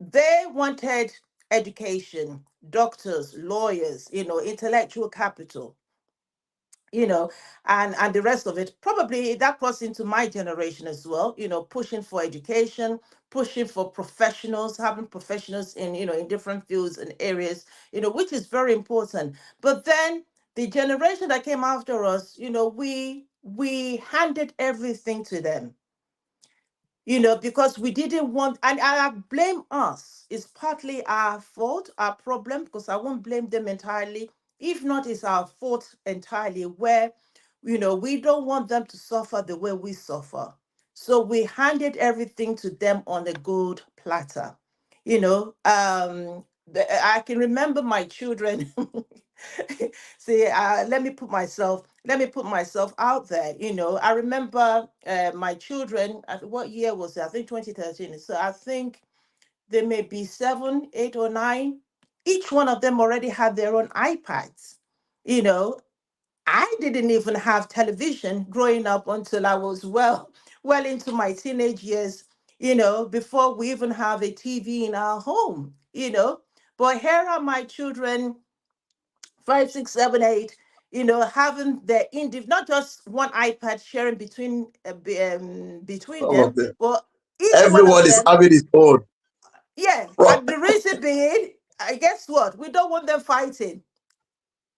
they wanted education, doctors, lawyers, intellectual capital, you know, and the rest of it. Probably that crossed into my generation as well, pushing for education, pushing for professionals, having professionals in, in different fields and areas, which is very important. But then the generation that came after us, we handed everything to them, because we didn't want, and I blame us. It's partly our fault, our problem, because I won't blame them entirely. If not, it's our fault entirely, where, we don't want them to suffer the way we suffer. So we handed everything to them on a gold platter. I can remember my children. See, let me put myself out there. I remember my children. What year was it? I think 2013. So I think they may be 7, 8, or 9. Each one of them already had their own iPads. You know, I didn't even have television growing up until I was well into my teenage years, before we even have a TV in our home. But here are my children, 5, 6, 7, 8, having their not just one iPad sharing between All them, of them. but each one of Everyone is them. having his own. Yeah, Right. and the reason being, I guess what? We don't want them fighting,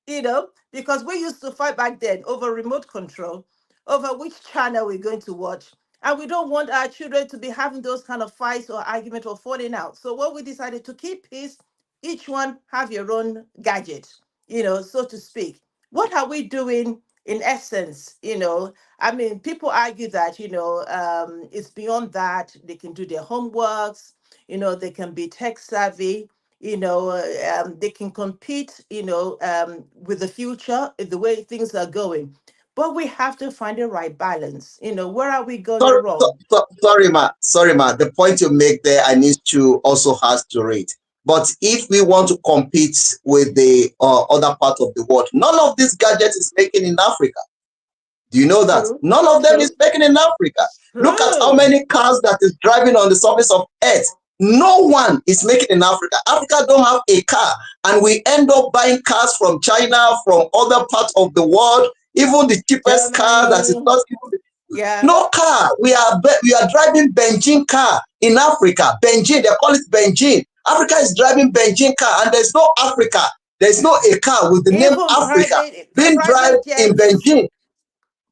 because we used to fight back then over remote control, over which channel we're going to watch. And we don't want our children to be having those kind of fights or argument or falling out. So what we decided to keep is each one have your own gadget, so to speak. What are we doing in essence? I mean, people argue that, it's beyond that. They can do their homeworks, they can be tech savvy, they can compete, with the future, the way things are going. But we have to find the right balance. Where are we going wrong? Sorry, ma. Sorry, ma. The point you make there, I need to also has to rate. But if we want to compete with the other part of the world, none of these gadgets is making in Africa. Do you know that? True. None of them is True. making in Africa. Look at how True. many cars that is driving on the surface of Earth. No one is making in Africa. Africa don't have a car, and we end up buying cars from China, from other parts of the world. Even the cheapest car that is Germany. not even Yeah. no car. We are driving Benjin car in Africa. Benjin, they call it Benjin. Africa is driving Benjin car, and there's no Africa. There's no a car with the name Even Africa being driven private in jets. Benjin.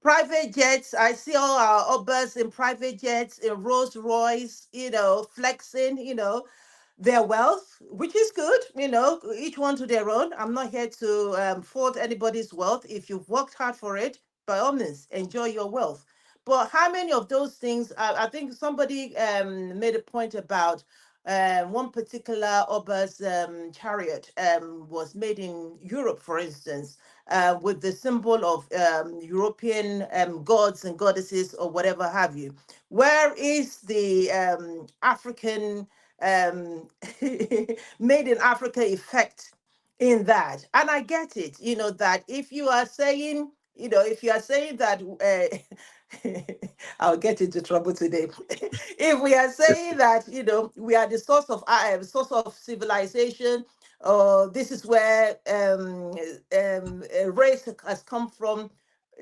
Private jets. I see all our Ubers in private jets, in Rolls Royce, flexing, their wealth, which is good, each one to their own. I'm not here to fault anybody's wealth. If you've worked hard for it, by all means, enjoy your wealth. But how many of those things? I think somebody made a point about one particular Ober's chariot was made in Europe, for instance, with the symbol of European gods and goddesses or whatever have you. Where is the African made in Africa effect in that? And I get it, that if you are saying, that, I'll get into trouble today. If we are saying that, we are the source of civilization, this is where a race has come from.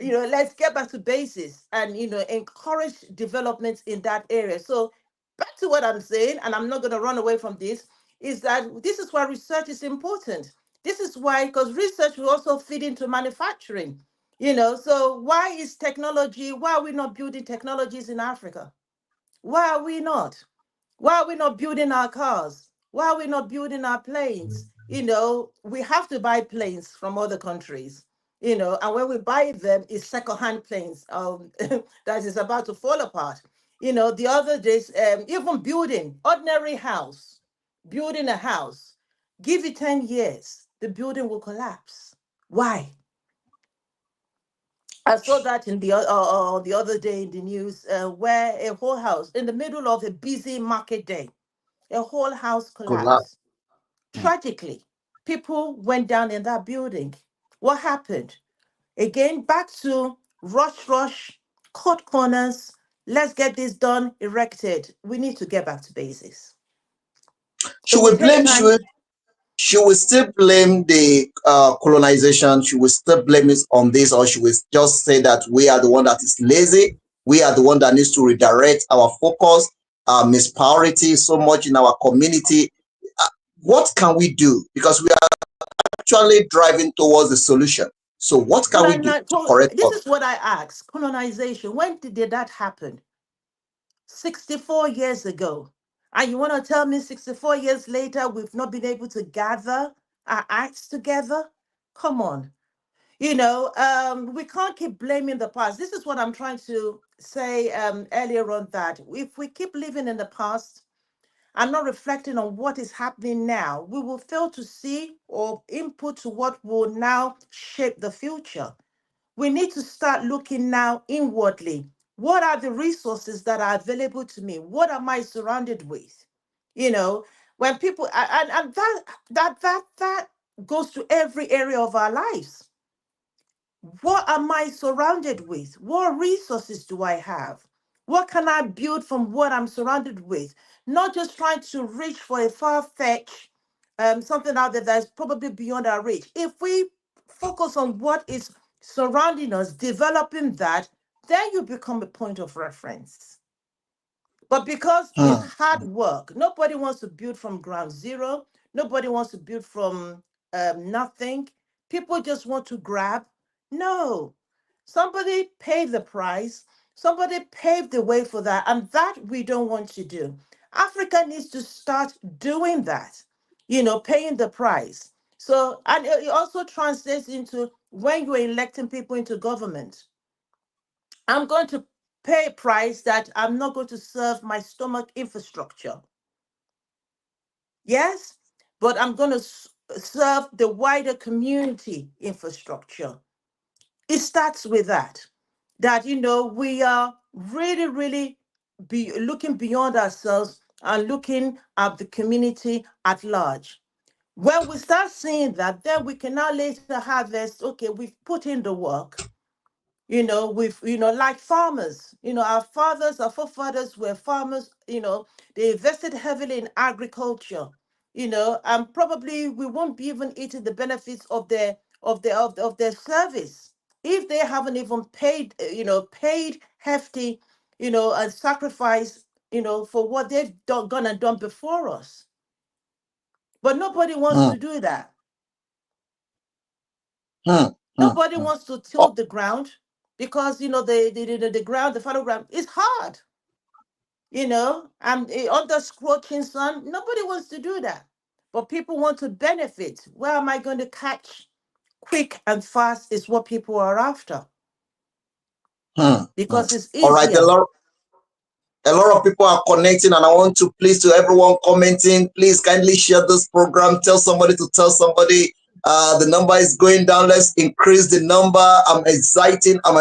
Let's get back to basis and encourage development in that area. So back to what I'm saying, and I'm not going to run away from this, is that this is why research is important. This is why, because research will also feed into manufacturing. So why are we not building technologies in Africa? Why are we not? Why are we not building our cars? Why are we not building our planes? We have to buy planes from other countries, and when we buy them, it's secondhand planes that is about to fall apart. The other days, even building a house, give it 10 years, the building will collapse. Why? I saw that the other day in the news, where a whole house in the middle of a busy market day, a whole house Collapse. collapsed. Tragically, people went down in that building. What happened? Again, back to rush, cut corners. Let's get this done, erected. We need to get back to basics. It Should will we take blame time. should we still blame the colonization? Should we still blame it on this, or should we just say that we are the one that is lazy? We are the one that needs to redirect our focus, mispriority so much in our community. Uh, what can we do? Because we are actually driving towards the solution. So what can we do to correct This us? is what I ask. Colonization, when did that happen? 64 years ago. And you want to tell me 64 years later, we've not been able to gather our acts together? Come on. We can't keep blaming the past. This is what I'm trying to say earlier on, that if we keep living in the past and not reflecting on what is happening now, we will fail to see or input to what will now shape the future. We need to start looking now inwardly. What are the resources that are available to me? What am I surrounded with? You know, when people and that goes to every area of our lives. What am I surrounded with? What resources do I have? What can I build from what I'm surrounded with? Not just trying to reach for a far-fetched something out there that's probably beyond our reach. If we focus on what is surrounding us, developing that, then you become a point of reference. But because it's Hmm. hard work, nobody wants to build from ground zero. Nobody wants to build from nothing. People just want to grab. No, somebody paid the price. Somebody paved the way for that. And that we don't want to do. Africa needs to start doing that, paying the price. So, and it also translates into when you're electing people into government. I'm going to pay a price that I'm not going to serve my stomach infrastructure. Yes, but I'm going to serve the wider community infrastructure. It starts with that we are really, really be looking beyond ourselves, and looking at the community at large. When we start seeing that, then we can now later harvest, okay, we've put in the work, we've, like farmers, our fathers, our forefathers were farmers, they invested heavily in agriculture, and probably we won't be even eating the benefits of their service if they haven't even paid, paid hefty, and sacrifice, for what they've gone and done before us. But nobody wants hmm, to do that. hmm, hmm, Nobody hmm. wants to till Oh, the ground because the ground, the fallow ground is hard, and under scorching sun. Nobody wants to do that. But people want to benefit. Where am I going to catch quick and fast is what people are after hmm, hmm. because it's All right, easier. a lot of people are connecting, and I want to please to everyone commenting, please kindly share this program, tell somebody to tell somebody. The number is going down. Let's increase the number. I'm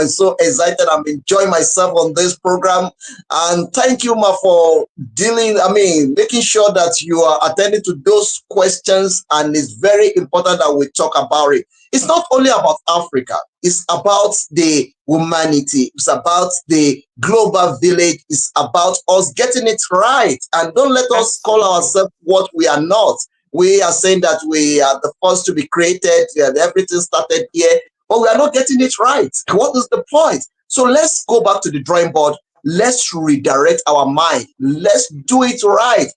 so excited. I'm enjoying myself on this program. And thank you, Ma, for making sure that you are attending to those questions. And it's very important that we talk about it. It's not only about Africa, it's about the humanity, it's about the global village, it's about us getting it right. And don't let us call Absolutely. ourselves what we are not. We are saying that we are the first to be created, and everything started here, but we are not getting it right. What is the point? So let's go back to the drawing board. Let's redirect our mind. Let's do it right.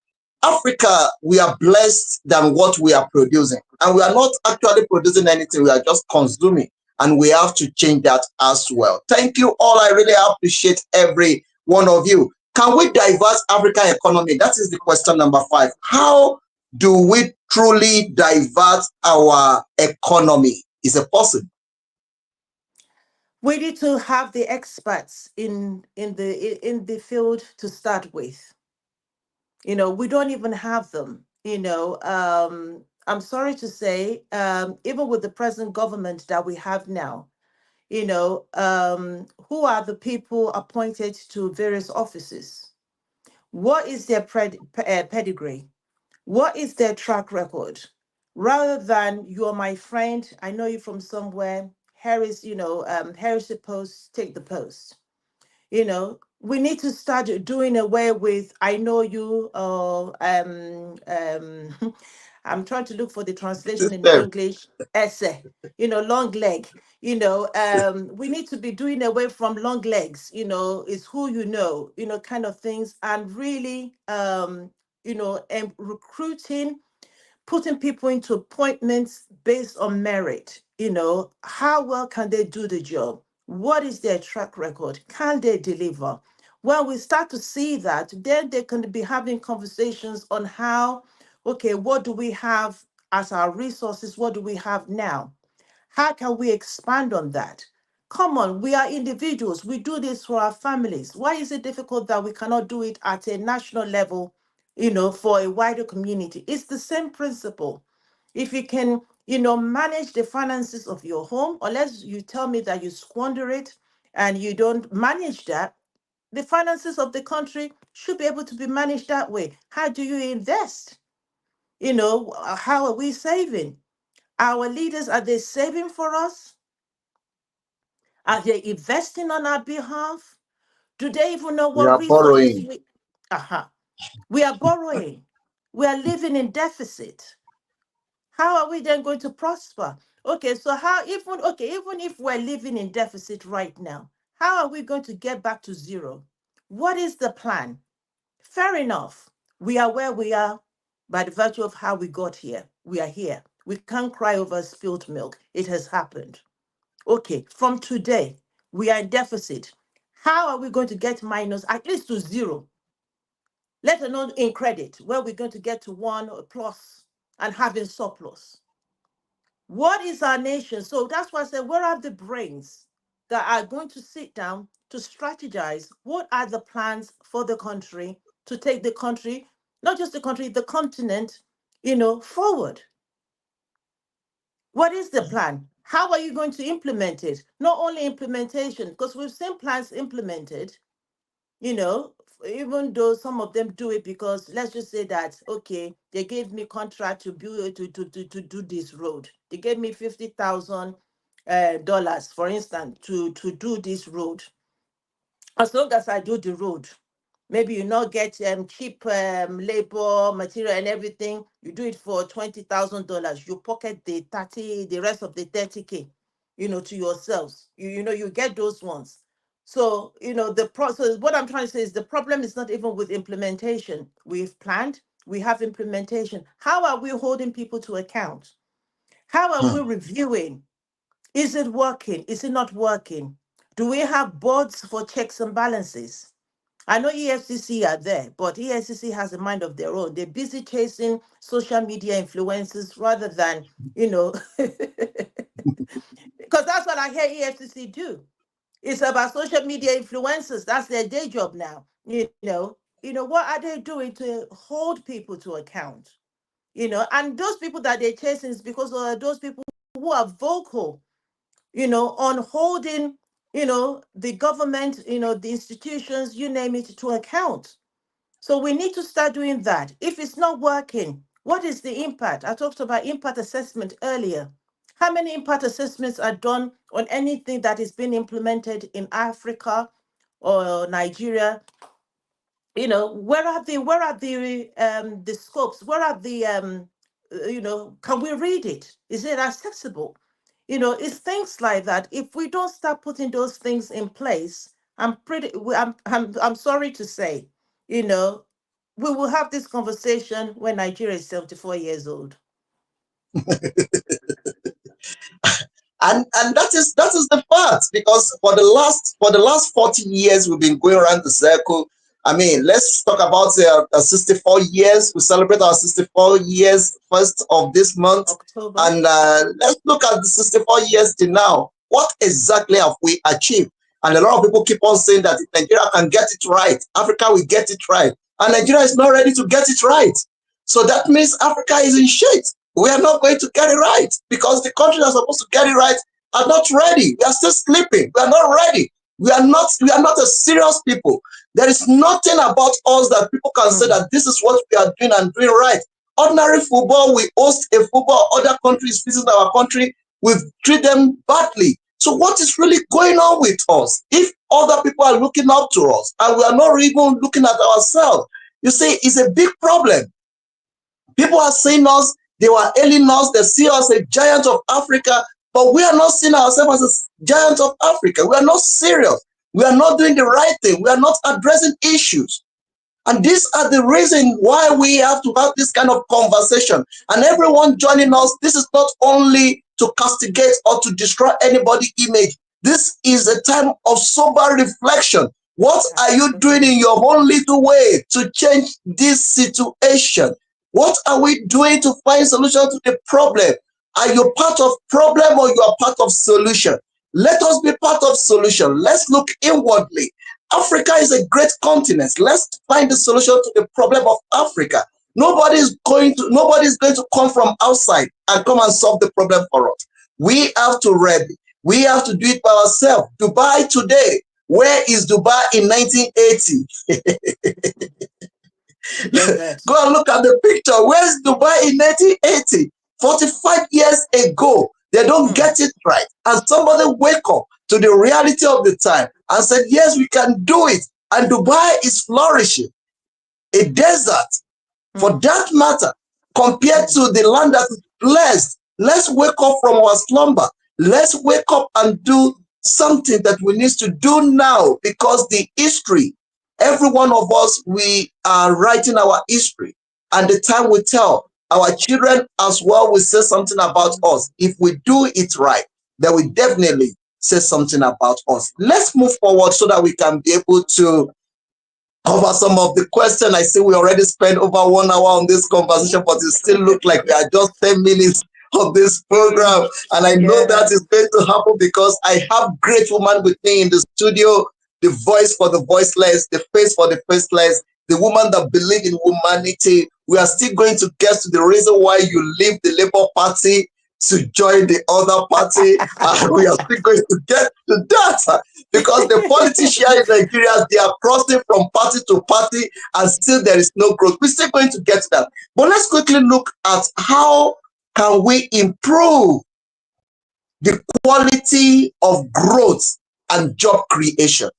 Africa, we are blessed than what we are producing. And we are not actually producing anything, we are just consuming. And we have to change that as well. Thank you all. I really appreciate every one of you. Can we divert African economy? That is the question number 5. How do we truly divert our economy? Is it possible? We need to have the experts in the field to start with. We don't even have them. I'm sorry to say, even with the present government that we have now, who are the people appointed to various offices? What is their pedigree? What is their track record? Rather than you're my friend, I know you from somewhere. Here is the post, take the post. We need to start doing away with I know you. I'm trying to look for the translation in System. English. Essay, long leg. We need to be doing away from long legs. Is who kind of things, and really, and recruiting, putting people into appointments based on merit. How well can they do the job? What is their track record? Can they deliver? When we start to see that, then they can be having conversations on how, okay, what do we have as our resources? What do we have now? How can we expand on that? Come on, we are individuals. We do this for our families. Why is it difficult that we cannot do it at a national level, for a wider community? It's the same principle. If you can, manage the finances of your home, unless you tell me that you squander it and you don't manage that, the finances of the country should be able to be managed that way. How do you invest? How are we saving? Our leaders, are they saving for us? Are they investing on our behalf? Do they even know We what are resources borrowing. we are borrowing? We are living in deficit. How are we then going to prosper? Okay, so even if we're living in deficit right now, how are we going to get back to zero? What is the plan? Fair enough. We are where we are by the virtue of how we got here. We are here. We can't cry over spilled milk. It has happened. Okay, from today, we are in deficit. How are we going to get minus at least to zero? Let alone in credit, where we're going to get to one or plus and having surplus. What is our nation? So that's why I said, where are the brains that are going to sit down to strategize? What are the plans for the country to take the country, not just the country, the continent, forward? What is the plan? How are you going to implement it? Not only implementation, because we've seen plans implemented, you know, even though some of them do it because, let's just say that, okay, they gave me contract to build to do this road. They gave me $50,000, for instance, to do this road. As long as I do the road, maybe you not get cheap labor, material and everything. You do it for $20,000. You pocket the rest of the 30K, to yourselves. You get those ones. So, the process, what I'm trying to say is the problem is not even with implementation. We've planned, we have implementation. How are we holding people to account? How are we reviewing? Is it working? Is it not working? Do we have boards for checks and balances? I know EFCC are there, but EFCC has a mind of their own. They're busy chasing social media influencers rather than, because that's what I hear EFCC do. It's about social media influencers. That's their day job now. What are they doing to hold people to account? And those people that they're chasing is because of those people who are vocal, on holding, the government, the institutions, you name it, to account. So we need to start doing that. If it's not working, what is the impact? I talked about impact assessment earlier. How many impact assessments are done on anything that is being implemented in Africa or Nigeria? Where are the scopes? Where are can we read it? Is it accessible? It's things like that. If we don't start putting those things in place, I'm sorry to say, you know, we will have this conversation when Nigeria is 74 years old. And that is the fact, because for the last 40 years we've been going around the circle. I mean, let's talk about 64 years. We celebrate our 64 years first of this month, October. and let's look at the 64 years till now. What exactly have we achieved? And a lot of people keep on saying that if Nigeria can get it right, Africa will get it right, and Nigeria is not ready to get it right. So that means Africa is in shit. We are not going to get it right because the countries that are supposed to get it right are not ready. We are still sleeping. We are not ready. We are not a serious people. There is nothing about us that people can say that this is what we are doing and doing right. Ordinary football, we host a football, other countries visit our country, we treat them badly. So what is really going on with us? If other people are looking up to us and we are not even looking at ourselves, you see, it's a big problem. People are seeing us, they were hailing us, they see us a giant of Africa, but we are not seeing ourselves as a giant of Africa. We are not serious. We are not doing the right thing. We are not addressing issues. And these are the reason why we have to have this kind of conversation. And everyone joining us, this is not only to castigate or to destroy anybody's image. This is a time of sober reflection. What are you doing in your own little way to change this situation? What are we doing to find solution to the problem? Are you part of problem or you are part of solution? Let us be part of solution. Let's look inwardly. Africa is a great continent. Let's find the solution to the problem of Africa. Nobody is going to come from outside and come and solve the problem for us. We have to ready. We have to do it by ourselves. Dubai today. Where is Dubai in 1980? Go and look at the picture. Where's Dubai in 1980? 45 years ago. They don't get it right. And somebody wake up to the reality of the time and said, yes, we can do it. And Dubai is flourishing. A desert, for that matter, compared to the land that is blessed. Let's wake up from our slumber. Let's wake up and do something that we need to do now, because the history, every one of us, we are writing our history. And the time will tell. Our children as well will say something about us. If we do it right, they will definitely say something about us. Let's move forward so that we can be able to cover some of the questions. I see we already spent over 1 hour on this conversation, but it still looks like we are just 10 minutes of this program. And I know that is going to happen because I have great woman with me in the studio, the voice for the voiceless, the face for the faceless, the woman that believes in humanity. We are still going to get to the reason why you leave the Labour Party to join the other party. We are still going to get to that. because the politicians in Nigeria, they are crossing from party to party and still there is no growth. We're still going to get to that. But let's quickly look at how can we improve the quality of growth and job creation.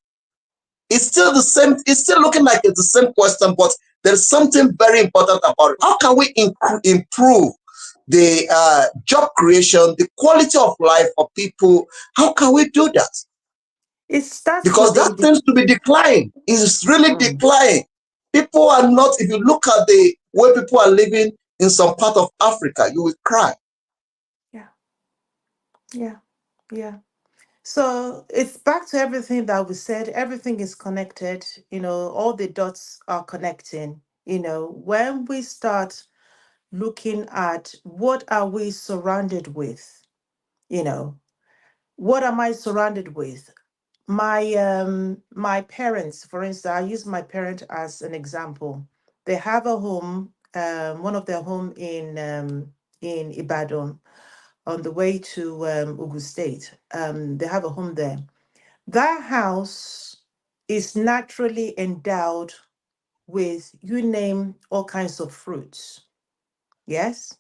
It's still the same, it's still looking like it's the same question, but there's something very important about it. How can we improve the job creation, the quality of life for people? How can we do that? It starts Because with that seems to be declining. It's really mm, declining. People are not, if you look at the way people are living in some part of Africa, you will cry. yeah, yeah, yeah. So it's back to everything that we said. Everything is connected. All the dots are connecting. When we start looking at what are we surrounded with, you know, what am I surrounded with? My parents, for instance, I use my parent as an example. They have a home, one of their home in Ibadan, on the way to Ogun State. They have a home there. That house is naturally endowed with, you name, all kinds of fruits. Yes,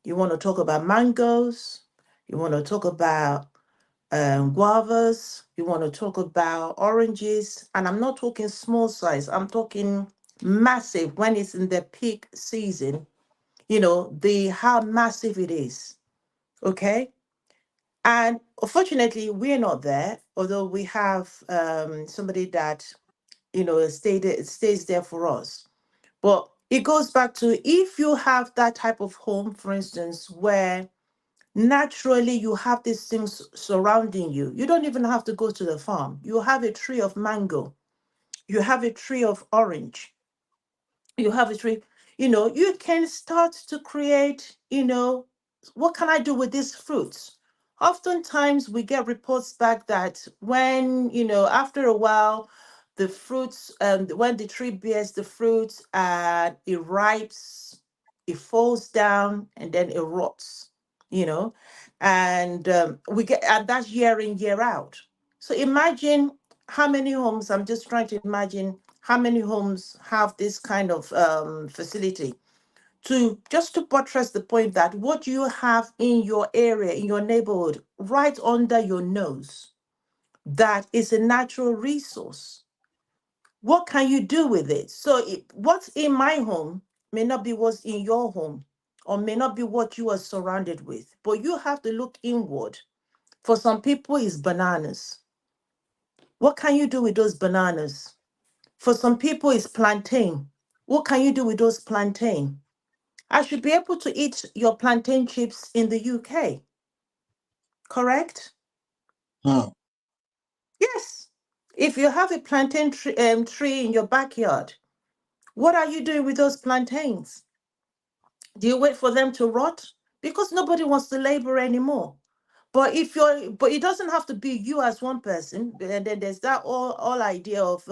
you want to talk about mangoes, you want to talk about guavas, you want to talk about oranges, and I'm not talking small size, I'm talking massive when it's in the peak season, the how massive it is. Okay. And unfortunately, we're not there, although we have somebody that, stays there for us. But it goes back to, if you have that type of home, for instance, where naturally you have these things surrounding you, you don't even have to go to the farm. You have a tree of mango, you have a tree of orange, you have a tree, you can start to create, what can I do with these fruits? Oftentimes we get reports back that when, after a while, the fruits, when the tree bears the fruits, it ripes, it falls down, and then it rots, you know, and we get, and that's year in, year out. So imagine how many homes, I'm just trying to imagine how many homes have this kind of facility, to just to buttress the point that what you have in your area, in your neighborhood, right under your nose, that is a natural resource. What can you do with it? So what's in my home may not be what's in your home, or may not be what you are surrounded with, but you have to look inward. For some people, it's bananas. What can you do with those bananas? For some people, it's plantain. What can you do with those plantain? I should be able to eat your plantain chips in the UK, correct? Hmm. Yes. If you have a plantain tree in your backyard, what are you doing with those plantains? Do you wait for them to rot? Because nobody wants to labor anymore. But it doesn't have to be you as one person. And then there's that all idea of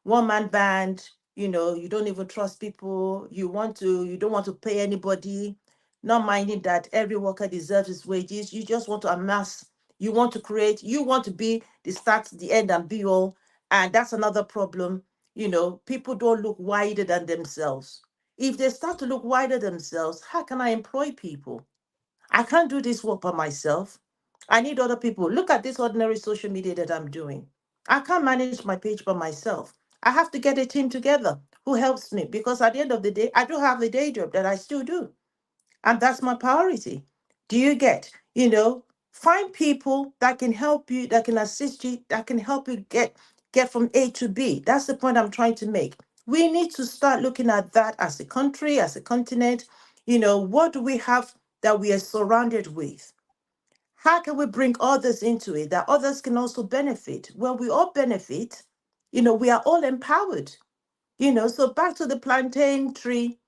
one man band. You don't even trust people. You don't want to pay anybody, not minding that every worker deserves his wages. You just want to amass. You want to create. You want to be the start, the end, and be all. And that's another problem. People don't look wider than themselves. If they start to look wider themselves, how can I employ people? I can't do this work by myself. I need other people. Look at this ordinary social media that I'm doing. I can't manage my page by myself. I have to get a team together who helps me, because at the end of the day, I do have a day job that I still do. And that's my priority. Do you get? Find people that can help you, that can assist you, that can help you get from A to B. That's the point I'm trying to make. We need to start looking at that as a country, as a continent. What do we have that we are surrounded with? How can we bring others into it, that others can also benefit? When we all benefit, we are all empowered. So back to the plantain tree,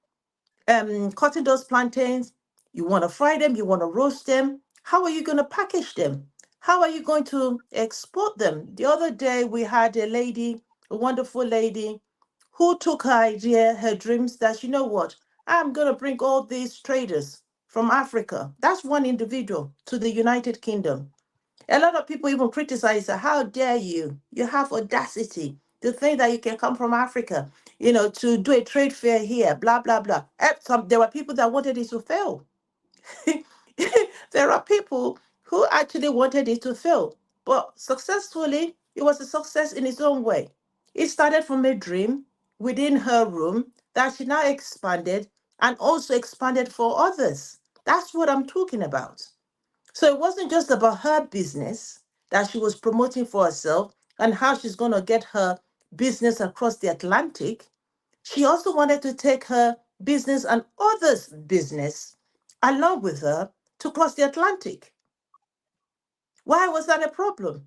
cutting those plantains. You want to fry them, you want to roast them. How are you going to package them? How are you going to export them? The other day we had a lady, a wonderful lady, who took her idea, her dreams, that, what, I'm going to bring all these traders from Africa. That's one individual, to the United Kingdom. A lot of people even criticize her. How dare you? You have audacity to think that you can come from Africa, to do a trade fair here, blah, blah, blah. There were people that wanted it to fail. There are people who actually wanted it to fail. But successfully, it was a success in its own way. It started from a dream within her room that she now expanded and also expanded for others. That's what I'm talking about. So it wasn't just about her business that she was promoting for herself and how she's going to get her business across the Atlantic. She also wanted to take her business and others' business along with her to cross the Atlantic. Why was that a problem?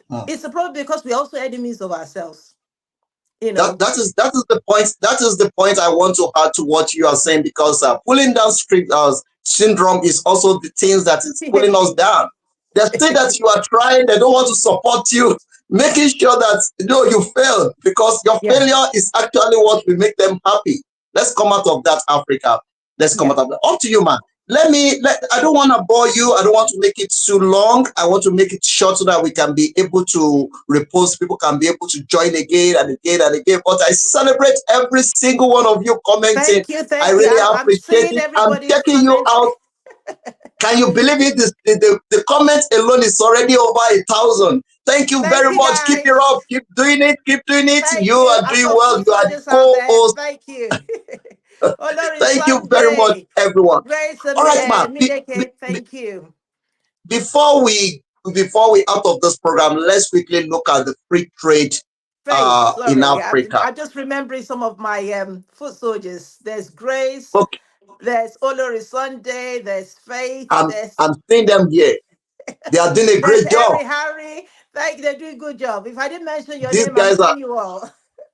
Hmm. It's a problem because we're also enemies of ourselves. You That know, that is the point. That is the point I want to add to what you are saying, because pulling down strict syndrome is also the things that is pulling us down. They say that you are trying, they don't want to support you, making sure that you fail, because your yeah, failure is actually what will make them happy. Let's come out of that, Africa. Let's come yeah. out of that. Up to you, man. I don't want to bore you. I don't want to make it too long. I want to make it short so that we can be able to repost. People can be able to join again and again and again. But I celebrate every single one of you commenting. Thank you, I thank you. really I'm appreciate seeing it. I'm everybody's checking you comment. out. Can you believe it? The comment alone is already over 1,000. Thank you Thank very you, much. Keep it up. guys. Keep doing it. Keep doing it. Thank You you. are I've doing got well. food You are the soldiers out there. co-host. Thank you. Olori Thank you very much, Sunday. everyone. Grace All right, man. Mideke. Thank you. Before we out of this program, let's quickly look at the free trade Faith, in sorry. Africa. I'm just remembering some of my foot soldiers. There's Grace, Okay, there's Olori Sunday, there's Faith, I'm there's I'm seeing them here. They are doing a there's great job. Harry Harry. Thank you, they're doing a good job. If I didn't mention your These name, I'm guys are seeing you all.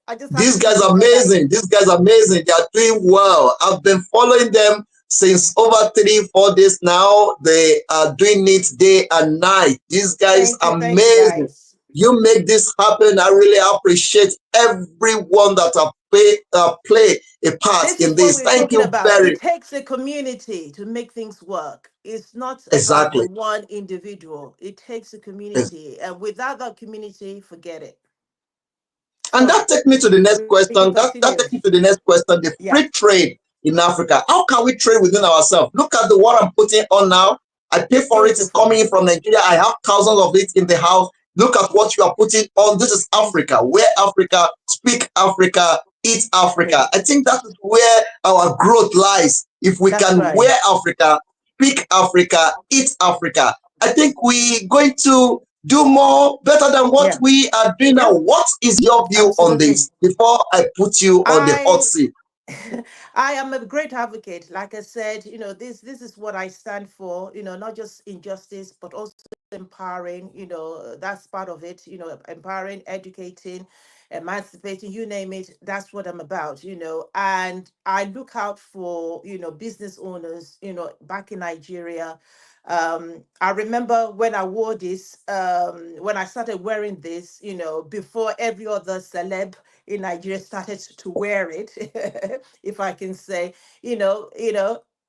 I just have These to give guys you are red eye. amazing. These guys are amazing. They are doing well. I've been following them since over 3, 4 days now. They are doing it day and night. These guys are Thank you, amazing. guys. You make this happen. I really appreciate everyone that have play a part This in is what this. we're Thank talking you about. very It takes a community to make things work. It's not about the exactly. one individual. It takes a Ex- community. And without that community, forget it. And So that takes me to the next we can question. continue. That takes me to the next question. The Yeah. free trade in Africa. How can we trade within ourselves? Look at the what I'm putting on now. I pay for it. It's Beautiful. coming in from Nigeria. I have thousands of it in the house. Look at what you are putting on. This is Africa. Where Africa, speak Africa, eat Africa. I think that is where our growth lies. If we That's can right. wear Africa, speak Africa, eat Africa, I think we're going to do more better than what Yeah. we are doing now. Yeah. What is your view on Absolutely. this before I put you on the hot I seat? I am a great advocate. Like I said, this is what I stand for, not just injustice, but also empowering, that's part of it, empowering, educating, emancipating, you name it, that's what I'm about, and I look out for, business owners, back in Nigeria. I remember when I wore this, when I started wearing this, before every other celeb in Nigeria started to wear it, if I can say,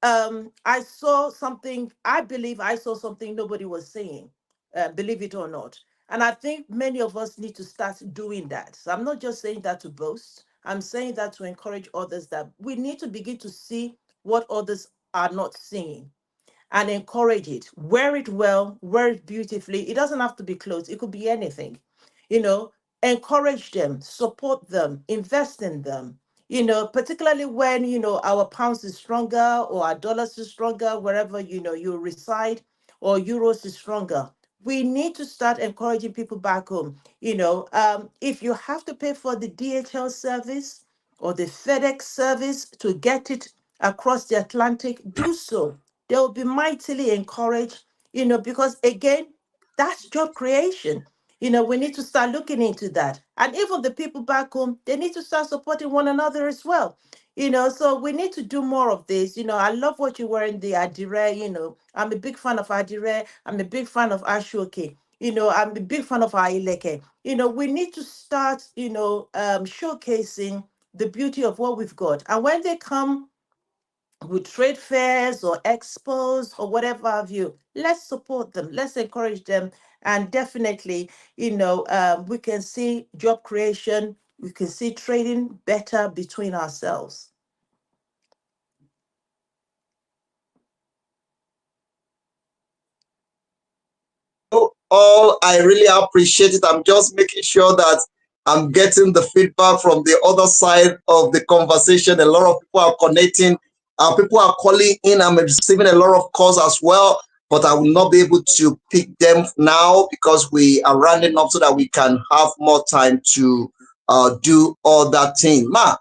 I saw something, I believe I saw something nobody was saying, believe it or not. And I think many of us need to start doing that. So I'm not just saying that to boast. I'm saying that to encourage others that we need to begin to see what others are not seeing and encourage it. Wear it well, wear it beautifully. It doesn't have to be clothes, it could be anything. You know, encourage them, support them, invest in them. Particularly when, our pounds is stronger or our dollars is stronger, wherever, you reside, or euros is stronger. We need to start encouraging people back home. If you have to pay for the DHL service or the FedEx service to get it across the Atlantic, do so. They'll be mightily encouraged, because again, that's job creation. We need to start looking into that. And even the people back home, they need to start supporting one another as well. So we need to do more of this. I love what you're wearing, the Adire. I'm a big fan of Adire. I'm a big fan of Ashoke. I'm a big fan of Aileke. We need to start, showcasing the beauty of what we've got. And when they come with trade fairs or expos or whatever have you. Let's support them. Let's encourage them. And definitely, we can see job creation. We can see trading better between ourselves. All I really appreciate it. I'm just making sure that I'm getting the feedback from the other side of the conversation. A lot of people are connecting, people are calling in. I'm receiving a lot of calls as well, but I will not be able to pick them now because we are rounding up so that we can have more time to do all that thing. Ma,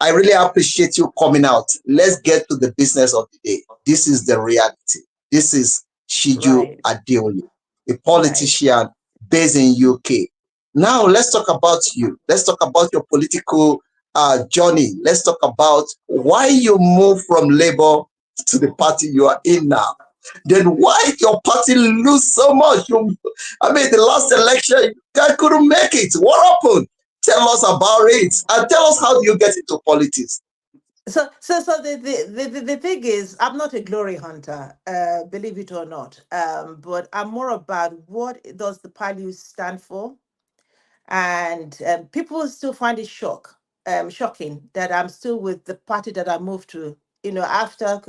I really appreciate you coming out. Let's get to the business of the day. This is the reality. This is Shiju Right, Adeoye, a right. politician based in UK. Now let's talk about you. Let's talk about your political journey. Let's talk about why you moved from Labour to the party you are in now. Then why your party lose so much? I mean, the last election, you guys couldn't make it. What happened? Tell us about it and tell us how do you get into politics. So the thing is, I'm not a glory hunter, believe it or not. But I'm more about what does the party stand for, and people still find it shocking that I'm still with the party that I moved to. After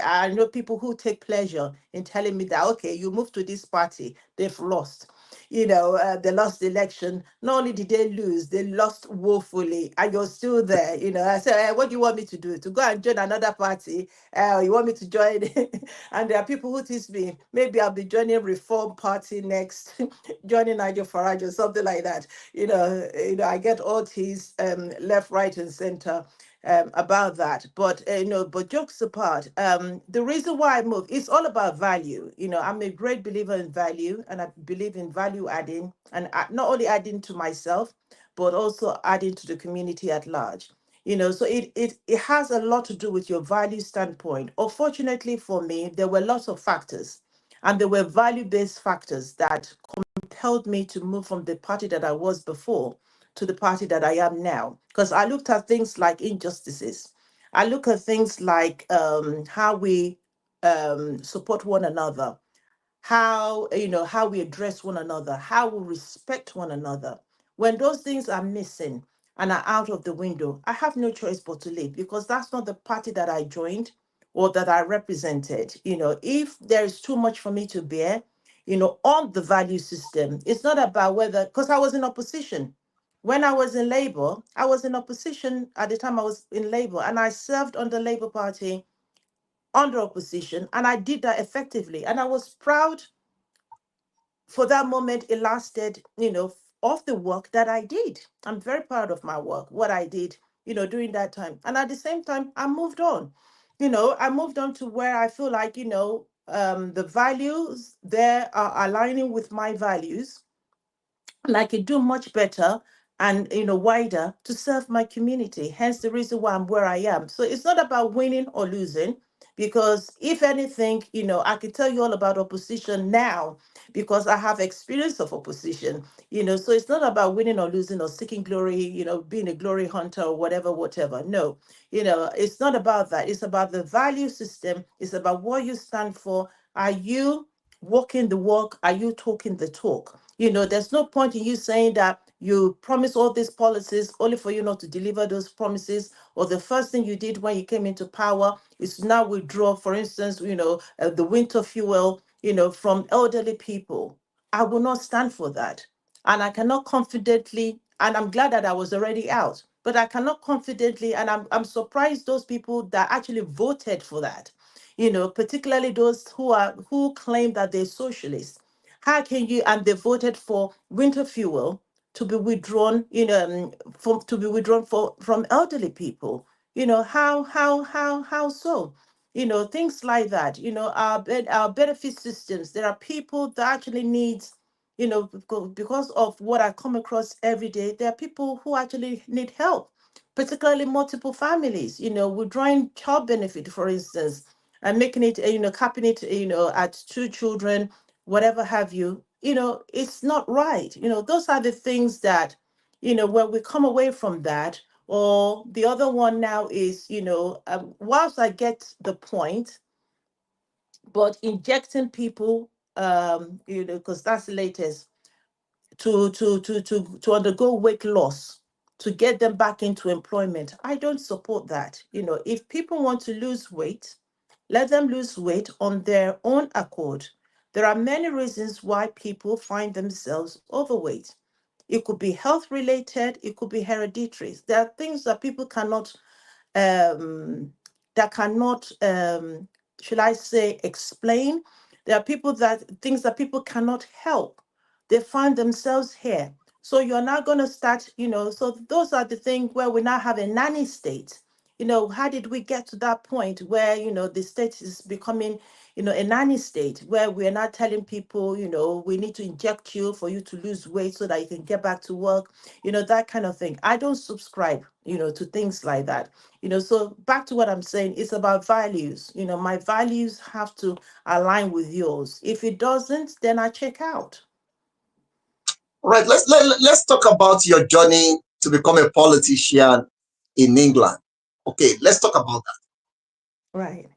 I know people who take pleasure in telling me that, okay, you moved to this party, they've lost. They lost the election. Not only did they lose, they lost woefully, and you're still there. I said, what do you want me to do? To go and join another party? You want me to join? And there are people who teach me maybe I'll be joining Reform Party next, joining Nigel Farage or something like that. I get all these left, right, and center about that. But but jokes apart, the reason why I moved, it's all about value. I'm a great believer in value, and I believe in value adding, and not only adding to myself, but also adding to the community at large. So it has a lot to do with your value standpoint. Unfortunately for me, there were lots of factors, and there were value-based factors that compelled me to move from the party that I was before to the party that I am now. Because I looked at things like injustices. I look at things like how we support one another, how we address one another, how we respect one another. When those things are missing and are out of the window, I have no choice but to leave, because that's not the party that I joined or that I represented. If there is too much for me to bear, on the value system, it's not about whether, because I was in opposition. When I was in Labour, I was in opposition at the time I was in Labour, and I served on the Labour Party under opposition, and I did that effectively. And I was proud for that moment it lasted, of the work that I did. I'm very proud of my work, what I did, during that time. And at the same time, I moved on. I moved on to where I feel like, the values there are aligning with my values, and I could do much better and wider to serve my community. Hence the reason why I'm where I am. So it's not about winning or losing, because if anything, I could tell you all about opposition now because I have experience of opposition. So it's not about winning or losing or seeking glory, being a glory hunter or whatever. No, it's not about that. It's about the value system. It's about what you stand for. Are you walking the walk? Are you talking the talk? There's no point in you saying that you promise all these policies only for you not to deliver those promises, or the first thing you did when you came into power is to now withdraw, for instance, the winter fuel, from elderly people. I will not stand for that. And I cannot confidently, and I'm glad that I was already out, but I cannot confidently, and I'm surprised those people that actually voted for that, particularly those who claim that they're socialists. How can you, and they voted for winter fuel to be withdrawn, from elderly people. How so? Things like that. Our benefit systems. There are people that actually needs, because of what I come across every day, there are people who actually need help, particularly multiple families, withdrawing child benefit, for instance, and making it, capping it, at two children, whatever have you. It's not right. Those are the things that, when we come away from that, Or the other one now is, whilst I get the point, but injecting people, because that's the latest, to undergo weight loss to get them back into employment. I don't support that. If people want to lose weight, let them lose weight on their own accord. There are many reasons why people find themselves overweight. It could be health related, it could be hereditary. There are things that people cannot um, should I say, explain. There are people that things that people cannot help. They find themselves here. So you're not going to start, so those are the things where we now have a nanny state. How did we get to that point where, the state is becoming, a nanny state where we're not telling people, we need to inject you for you to lose weight so that you can get back to work, that kind of thing. I don't subscribe, to things like that. So back to what I'm saying, it's about values. My values have to align with yours. If it doesn't, then I check out. Right. Let's talk about your journey to become a politician in England. Okay, let's talk about that. Right.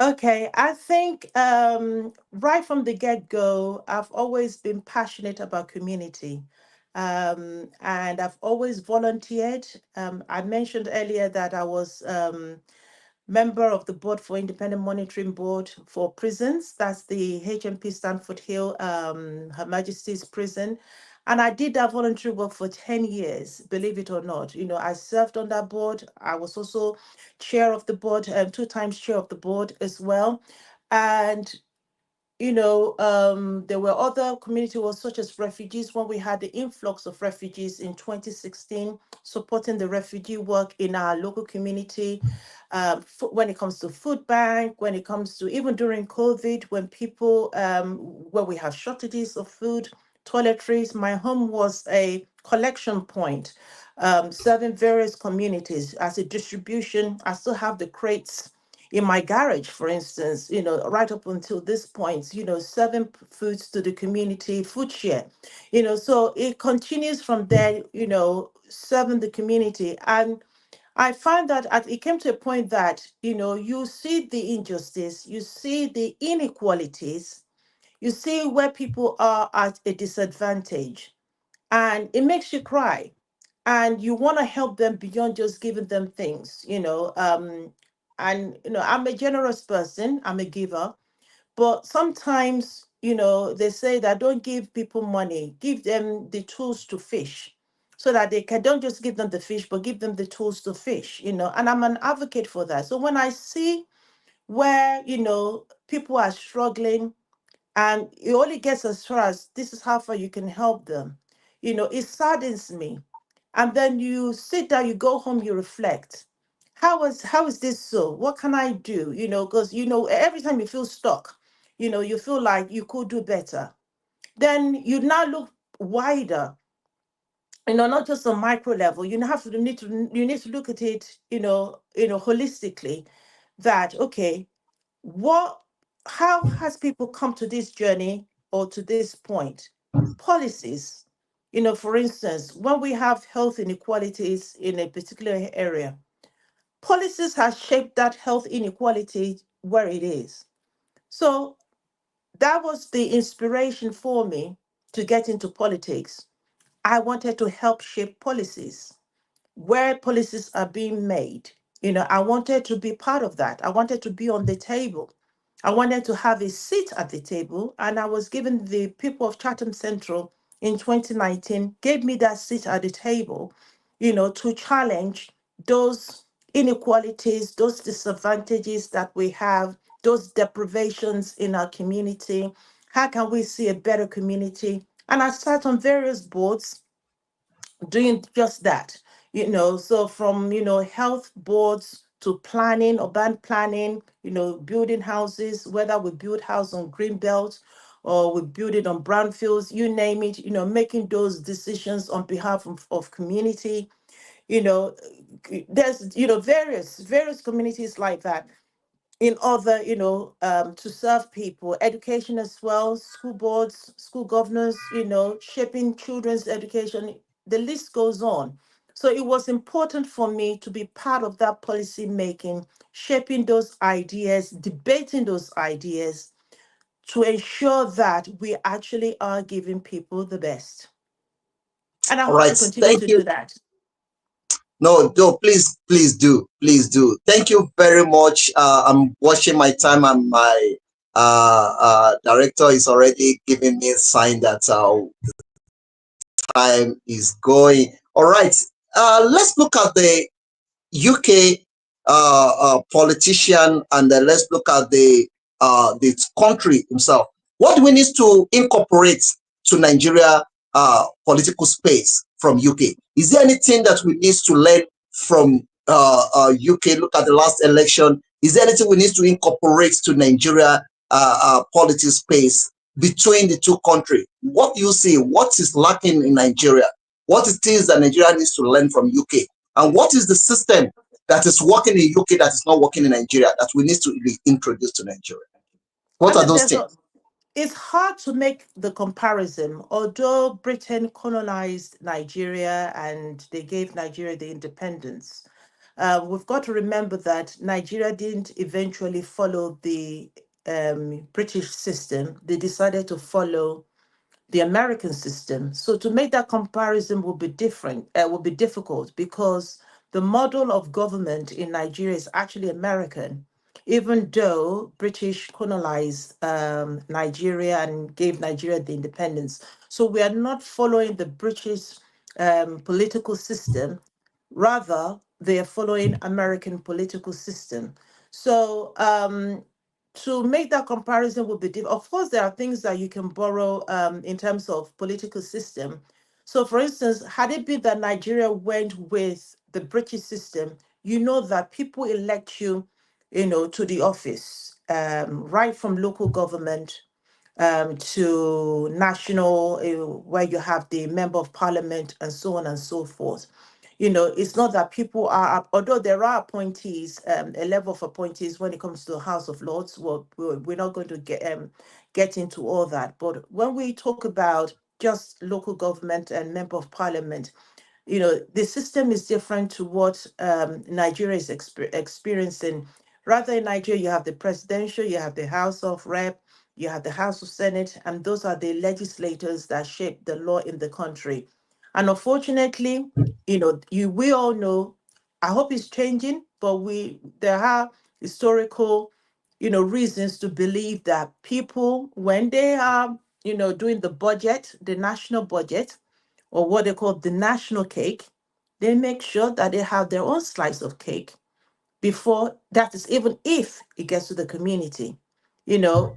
Okay, I think right from the get-go, I've always been passionate about community. And I've always volunteered. I mentioned earlier that I was member of the board for Independent Monitoring Board for prisons. That's the HMP Stanford Hill, Her Majesty's Prison. And I did that voluntary work for 10 years, believe it or not. I served on that board. I was also chair of the board, two times chair of the board as well. And there were other community works such as refugees when we had the influx of refugees in 2016, supporting the refugee work in our local community. When it comes to food bank, when it comes to even during COVID, when people, where we have shortages of food, toiletries, my home was a collection point, serving various communities as a distribution. I still have the crates in my garage, for instance, right up until this point, serving foods to the community, food share, so it continues from there, serving the community. And I find that it came to a point that, you see the injustice, you see the inequalities, you see where people are at a disadvantage, and it makes you cry. And you want to help them beyond just giving them things, and I'm a generous person, I'm a giver, but sometimes, they say that don't give people money, give them the tools to fish, so that they can, don't just give them the fish, but give them the tools to fish, and I'm an advocate for that. So when I see where, people are struggling, and it only gets as far as this is how far you can help them, it saddens me. And then you sit down, you go home, you reflect. How is this so? What can I do? Because every time you feel stuck, you feel like you could do better. Then you now look wider, not just on micro level. You need to look at it, holistically. That okay, what how has people come to this journey or to this point? Policies, for instance, when we have health inequalities in a particular area, policies have shaped that health inequality where it is. So that was the inspiration for me to get into politics. I wanted to help shape policies where policies are being made. I wanted to be part of that. I wanted to be on the table. I wanted to have a seat at the table. And I was given, the people of Chatham Central in 2019 gave me that seat at the table, to challenge those inequalities, those disadvantages that we have, those deprivations in our community. How can we see a better community? And I sat on various boards doing just that. So from health boards to planning, urban planning, building houses, whether we build house on green belt or we build it on brownfields, you name it, making those decisions on behalf of community. you know there's various communities like that in order, to serve people, education as well, school boards, school governors, shaping children's education. The list goes on. So it was important for me to be part of that policy making, shaping those ideas, debating those ideas to ensure that we actually are giving people the best. And I All hope to right. continue Thank to you. do that. No, no, please do, please do. Thank you very much. I'm watching my time, and my director is already giving me a sign that time is going. All right. Let's look at the UK politician, and then let's look at the country himself. What do we need to incorporate to Nigeria political space from UK? Is there anything that we need to learn from UK? Look at the last election. Is there anything we need to incorporate to Nigeria political space between the two countries? What do you see? What is lacking in Nigeria? What it is that Nigeria needs to learn from UK? And what is the system that is working in UK that is not working in Nigeria that we need to introduce to Nigeria? What I are think those things? it's hard to make the comparison. Although Britain colonized Nigeria and they gave Nigeria the independence, we've got to remember that Nigeria didn't eventually follow the British system. They decided to follow the American system. So to make that comparison will be different, will be difficult because the model of government in Nigeria is actually American, even though British colonized Nigeria and gave Nigeria the independence. So we are not following the British political system. Rather, they are following American political system. So to make that comparison would be difficult. Of course, there are things that you can borrow in terms of political system. So, for instance, had it been that Nigeria went with the British system, you know that people elect you, to the office, right from local government to national, where you have the member of parliament and so on and so forth. It's not that people are, although there are appointees, a level of appointees when it comes to the House of Lords. Well, we're not going to get into all that. But when we talk about just local government and member of parliament, the system is different to what Nigeria is experiencing. Rather, in Nigeria, you have the presidential, you have the House of Rep, you have the House of Senate, and those are the legislators that shape the law in the country. And unfortunately, we all know, I hope it's changing, but there are historical, reasons to believe that people, when they are, doing the budget, the national budget, or what they call the national cake, they make sure that they have their own slice of cake before that is, even if it gets to the community.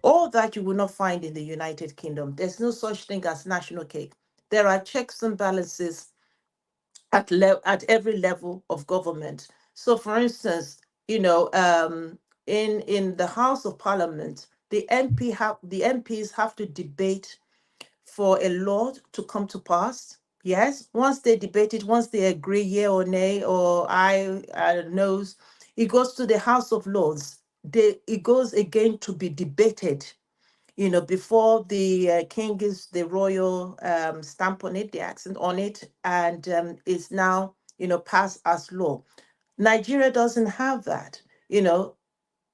All that you will not find in the United Kingdom. There's no such thing as national cake. There are checks and balances at every level of government. So, for instance, in the House of Parliament, the MPs have to debate for a law to come to pass. Yes, once they debate it, once they agree, yeah or nay, or I knows, it goes to the House of Lords. It goes again to be debated, before the king gives the royal stamp on it, the accent on it, and is now, passed as law. Nigeria doesn't have that,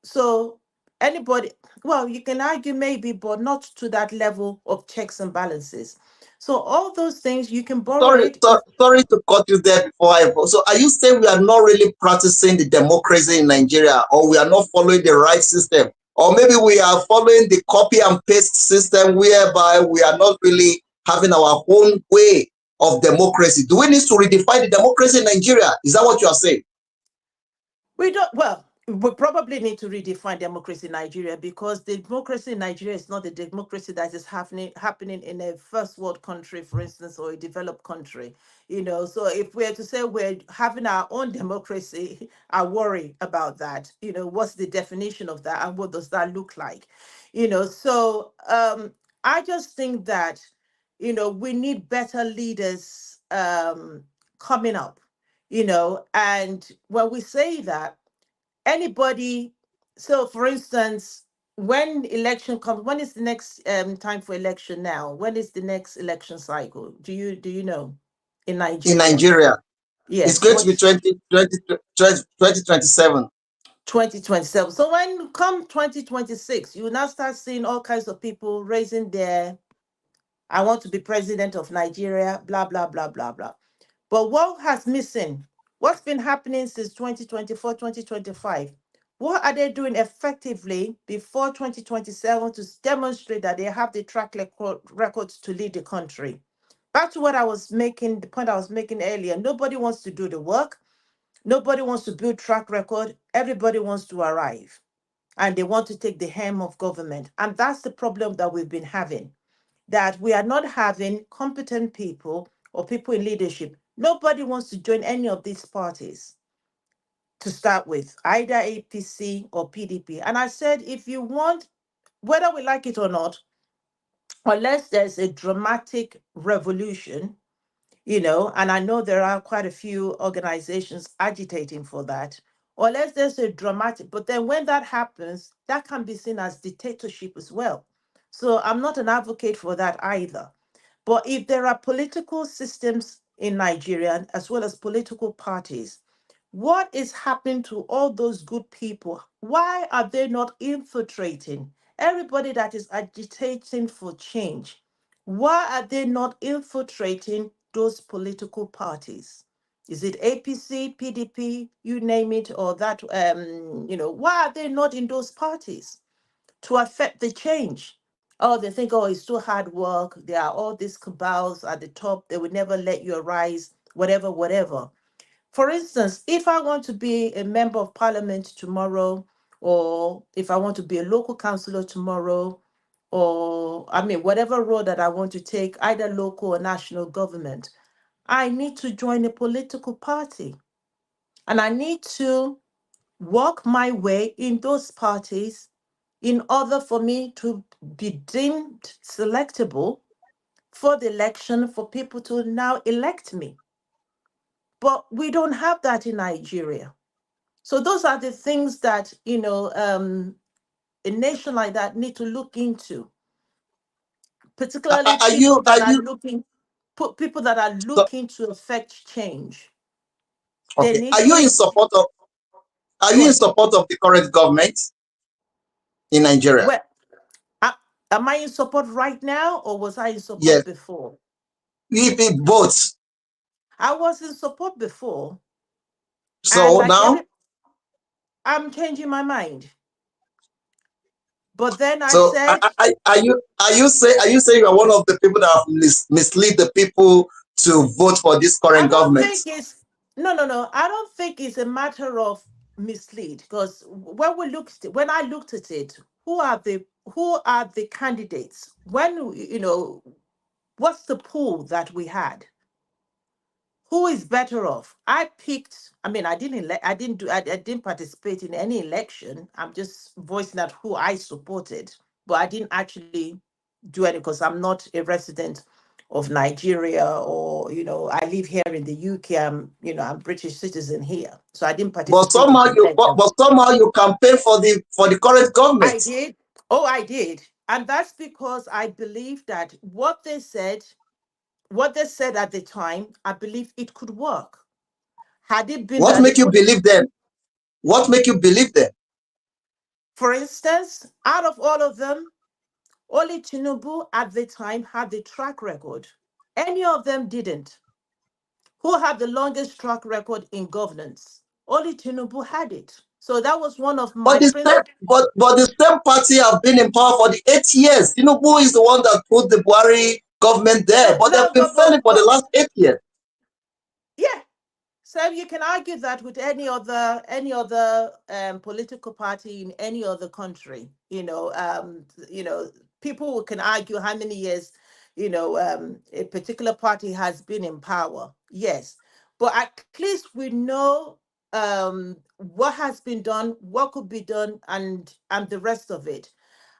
so anybody, well, you can argue maybe, but not to that level of checks and balances. So all those things you can borrow Sorry, it. If sorry to cut you there before I. So, are you saying we are not really practicing the democracy in Nigeria, or we are not following the right system, or maybe we are following the copy and paste system, whereby we are not really having our own way of democracy? Do we need to redefine the democracy in Nigeria? Is that what you are saying? We don't, well, we probably need to redefine democracy in Nigeria, because the democracy in Nigeria is not the democracy that is happening in a first world country, for instance, or a developed country. So if we're to say we're having our own democracy, I worry about that. What's the definition of that and what does that look like? So I just think that, we need better leaders coming up, and when we say that, anybody, so for instance, when election comes, when is the next time for election now? When is the next election cycle? Do you know in In Nigeria? Nigeria, It's Yes, going to be what 2027. 2027. So when come 2026, you now start seeing all kinds of people raising their I want to be president of Nigeria, blah, blah, blah, blah, blah. But what has missing? What's been happening since 2024, 2025? What are they doing effectively before 2027 to demonstrate that they have the records to lead the country? Back to what I was making, the point I was making earlier. Nobody wants to do the work. Nobody wants to build track record. Everybody wants to arrive and they want to take the helm of government. And that's the problem that we've been having, that we are not having competent people or people in leadership. Nobody wants to join any of these parties to start with, either APC or PDP. And I said, if you want, whether we like it or not, unless there's a dramatic revolution, and I know there are quite a few organizations agitating for that, unless there's a dramatic, but then when that happens, that can be seen as dictatorship as well. So I'm not an advocate for that either. But if there are political systems in Nigeria, as well as political parties, what is happening to all those good people? Why are they not infiltrating everybody that is agitating for change? Why are they not infiltrating those political parties? Is it APC, PDP, you name it, or that, why are they not in those parties to affect the change? Oh, they think, oh, it's too hard work. There are all these cabals at the top. They will never let you arise, whatever, whatever. For instance, if I want to be a member of parliament tomorrow, or if I want to be a local councillor tomorrow, or I mean, whatever role that I want to take, either local or national government, I need to join a political party. And I need to work my way in those parties in order for me to be deemed selectable for the election for people to now elect me. But we don't have that in Nigeria. So those are the things that, a nation like that need to look into, particularly Are you, people that are so, looking to affect change. They okay, need to are go you in ahead. support of the current government in Nigeria? Well, a- am I in support right now or was I in support Yes, before? we it both. I was in support before, and So like now, I'm changing my mind. But then I so said, are you saying you are one of the people that have mislead the people to vote for this I current don't government? think it's no, no, no. I don't think it's a matter of mislead because when I looked at it, who are the candidates? What's the pool that we had? Who is better off? I picked. I mean, I didn't do. I didn't participate in any election. I'm just voicing out who I supported, but I didn't actually do any because I'm not a resident of Nigeria, or I live here in the UK. I'm British citizen here, so I didn't participate in the election. But somehow you campaign for the current I government. did. Oh, I did, and that's because I believe that what they said at the time, I believe it could work. Had it been What that they make you put, believe them? What make you believe them? for instance, out of all of them, only Tinubu at the time had the track record. Any of them didn't. Who had the longest track record in governance? Only Tinubu had it. So that was one of my principles. But the same party have been in power for the 8 years. Tinubu is the one that put the Buhari government there, No, but they've no, been failing for the last 8 years. yeah. So you can argue that with any other political party in any other country. People can argue how many years, a particular party has been in power. Yes, but at least we know what has been done, what could be done, and the rest of it.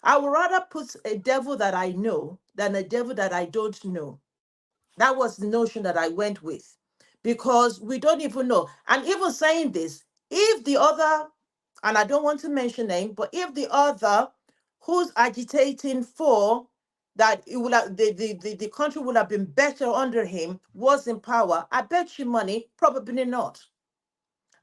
I would rather put a devil that I know than a devil that I don't know. That was the notion that I went with because we don't even know. And even saying this, if the other, and I don't want to mention name, but if the other who's agitating for that it would have, the country would have been better under him, was in power, I bet you money, probably not.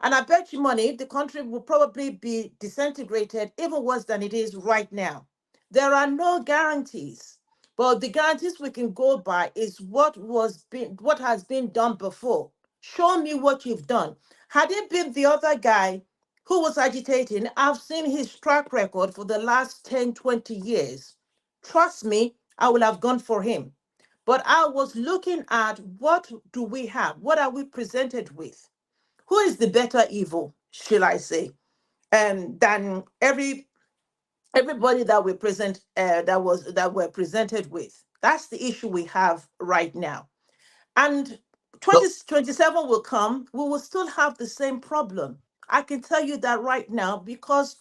And I bet you money the country will probably be disintegrated even worse than it is right now. There are no guarantees. But the guarantees we can go by is what has been done before. Show me what you've done. Had it been the other guy who was agitating, I've seen his track record for the last 10, 20 years. Trust me, I will have gone for him. But I was looking at what do we have? What are we presented with? Who is the better evil, shall I say, than everybody that we present that we're presented with? That's the issue we have right now. And So, 2027 will come, we will still have the same problem. I can tell you that right now, because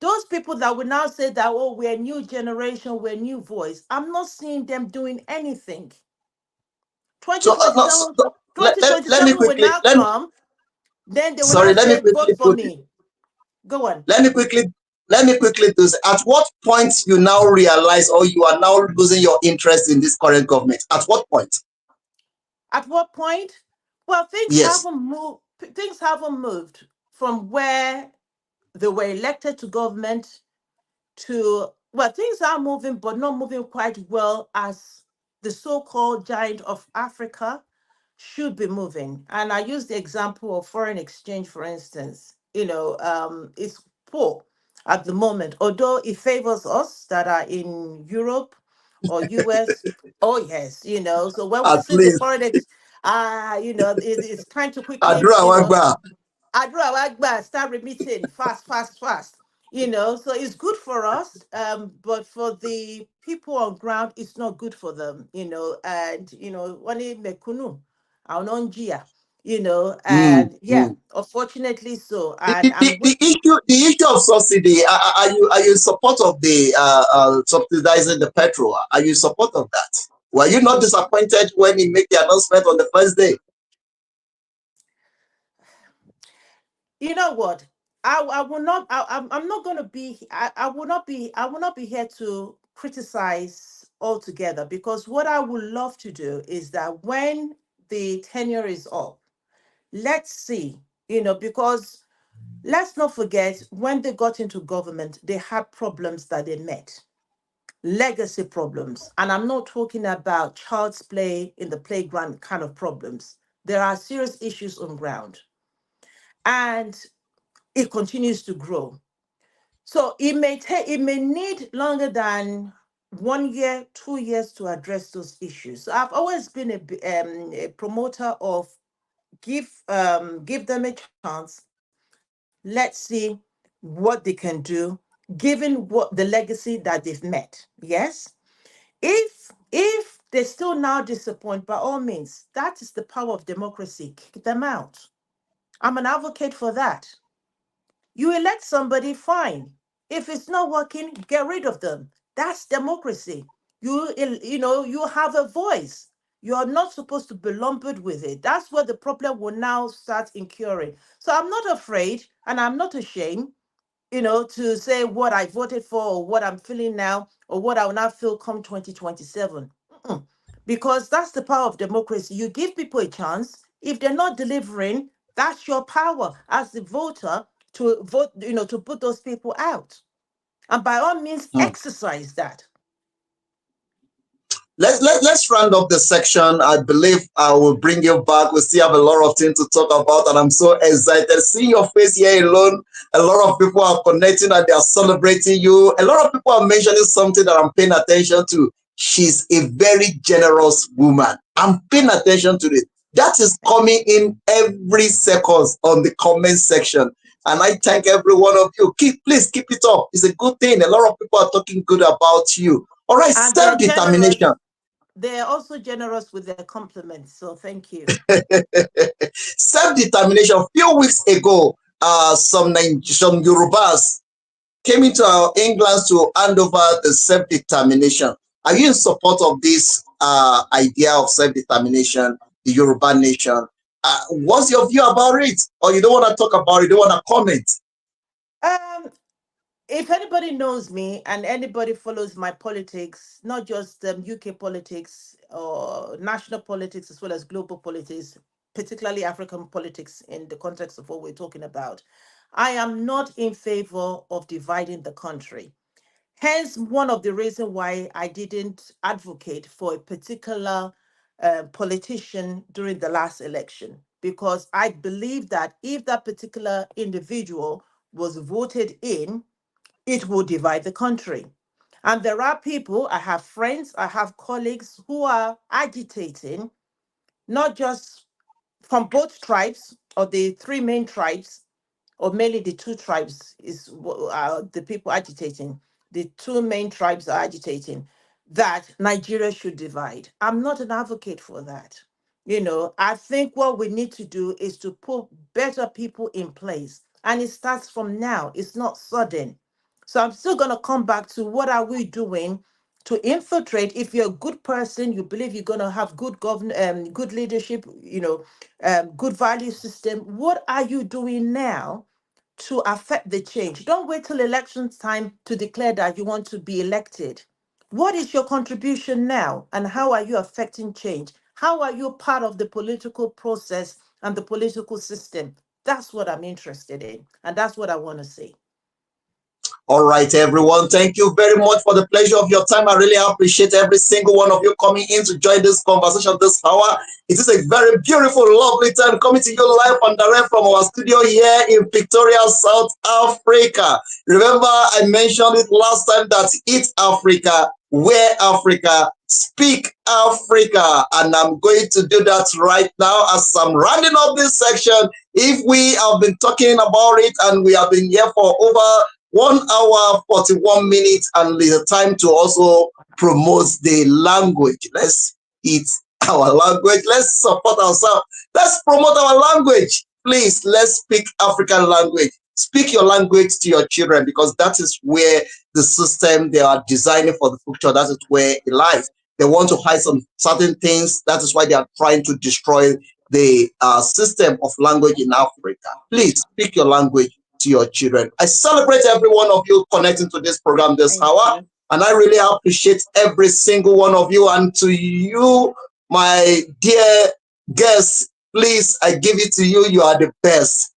those people that will now say that, oh, we're new generation, we're new voice, I'm not seeing them doing anything. no, 2027, let me 2027 will quickly, now come, then they will sorry, now let me say, vote quickly for put it, me. Go on. let me quickly, do this. At what point you now realize, or you are now losing your interest in this current government? At what point? At what point? Well, Yes. things haven't moved from where they were elected to government to, well, things are moving, but not moving quite well as the so-called giant of Africa should be moving. And I use the example of foreign exchange, for instance. It's poor at the moment, although it favors us that are in Europe or US. Oh yes, so when we At see the least. it's time to quickly, Adura Wagba. Adra start remitting fast, fast, fast. So it's good for us, but for the people on ground, it's not good for them. And wani mekunu, aononjia, Mm, and yeah, mm. unfortunately so. The, And the, the, I'm the with. issue the issue of subsidy, are you in support of the subsidizing the petrol? Are you in support of that? Were you not disappointed when he made the announcement on the first day? You know what? I will not. I'm not going to be. I will not be. I will not be here to criticize altogether, because what I would love to do is that when the tenure is up, let's see. Because let's not forget, when they got into government, they had problems that they met, legacy problems, and I'm not talking about child's play in the playground kind of problems. There are serious issues on ground, and it continues to grow. So it may need longer than 1 year, 2 years to address those issues. So I've always been a promoter of give them a chance. Let's see what they can do, given what the legacy that they've met. Yes. If they still now disappoint, by all means, that is the power of democracy. Kick them out. I'm an advocate for that. You elect somebody, fine. If it's not working, get rid of them. That's democracy. You have a voice. You are not supposed to be lumbered with it. That's where the problem will now start incurring. So I'm not afraid and I'm not ashamed, to say what I voted for or what I'm feeling now or what I will now feel come 2027. Mm-mm. Because that's the power of democracy. You give people a chance. If they're not delivering, that's your power as the voter to vote, to put those people out. And by all means, Hmm. exercise that. Let's round up the section. I believe I will bring you back. We still have a lot of things to talk about, and I'm so excited. Seeing your face here alone, a lot of people are connecting and they are celebrating you. A lot of people are mentioning something that I'm paying attention to. She's a very generous woman. I'm paying attention to it. That is coming in every second on the comment section. And I thank every one of you. Please keep it up. It's a good thing. A lot of people are talking good about you. All right, And they're self-determination. generous. They're also generous with their compliments. So thank you. Self-determination. A few weeks ago, some Yorubas came into our England to hand over the self-determination. Are you in support of this idea of self-determination, the Yoruba nation? What's your view about it? Or you don't want to talk about it, you don't want to comment? Um, if anybody knows me and anybody follows my politics, not just UK politics or national politics as well as global politics, particularly African politics in the context of what we're talking about, I am not in favor of dividing the country. Hence, one of the reasons why I didn't advocate for a particular politician during the last election, because I believe that if that particular individual was voted in, it will divide the country. And there are people, I have friends, I have colleagues who are agitating, not just from both tribes or the three main tribes, or mainly the two tribes is the people agitating. The two main tribes are agitating that Nigeria should divide. I'm not an advocate for that. I think what we need to do is to put better people in place. And it starts from now. It's not sudden. So I'm still going to come back to what are we doing to infiltrate. If you're a good person, you believe you're going to have good leadership, good value system. What are you doing now to affect the change? Don't wait till election time to declare that you want to be elected. What is your contribution now, and how are you affecting change? How are you part of the political process and the political system? That's what I'm interested in, and that's what I want to see. All right, everyone. Thank you very much for the pleasure of your time. I really appreciate every single one of you coming in to join this conversation this hour. It is a very beautiful, lovely time coming to you live and direct from our studio here in Victoria, South Africa. Remember, I mentioned it last time that it's Africa, wear Africa, speak Africa. And I'm going to do that right now as I'm rounding up this section. If we have been talking about it and we have been here for over 1 hour, 41 minutes, and the time to also promote the language. Let's eat our language. Let's support ourselves. Let's promote our language. Please, let's speak African language. Speak your language to your children, because that is where the system they are designing for the future, that is where it lies. They want to hide some certain things. That is why they are trying to destroy the system of language in Africa. Please speak your language to your children. I celebrate every one of you connecting to this program this hour, and I really appreciate every single one of you. And to you, my dear guests, please, I give it to you. You are the best.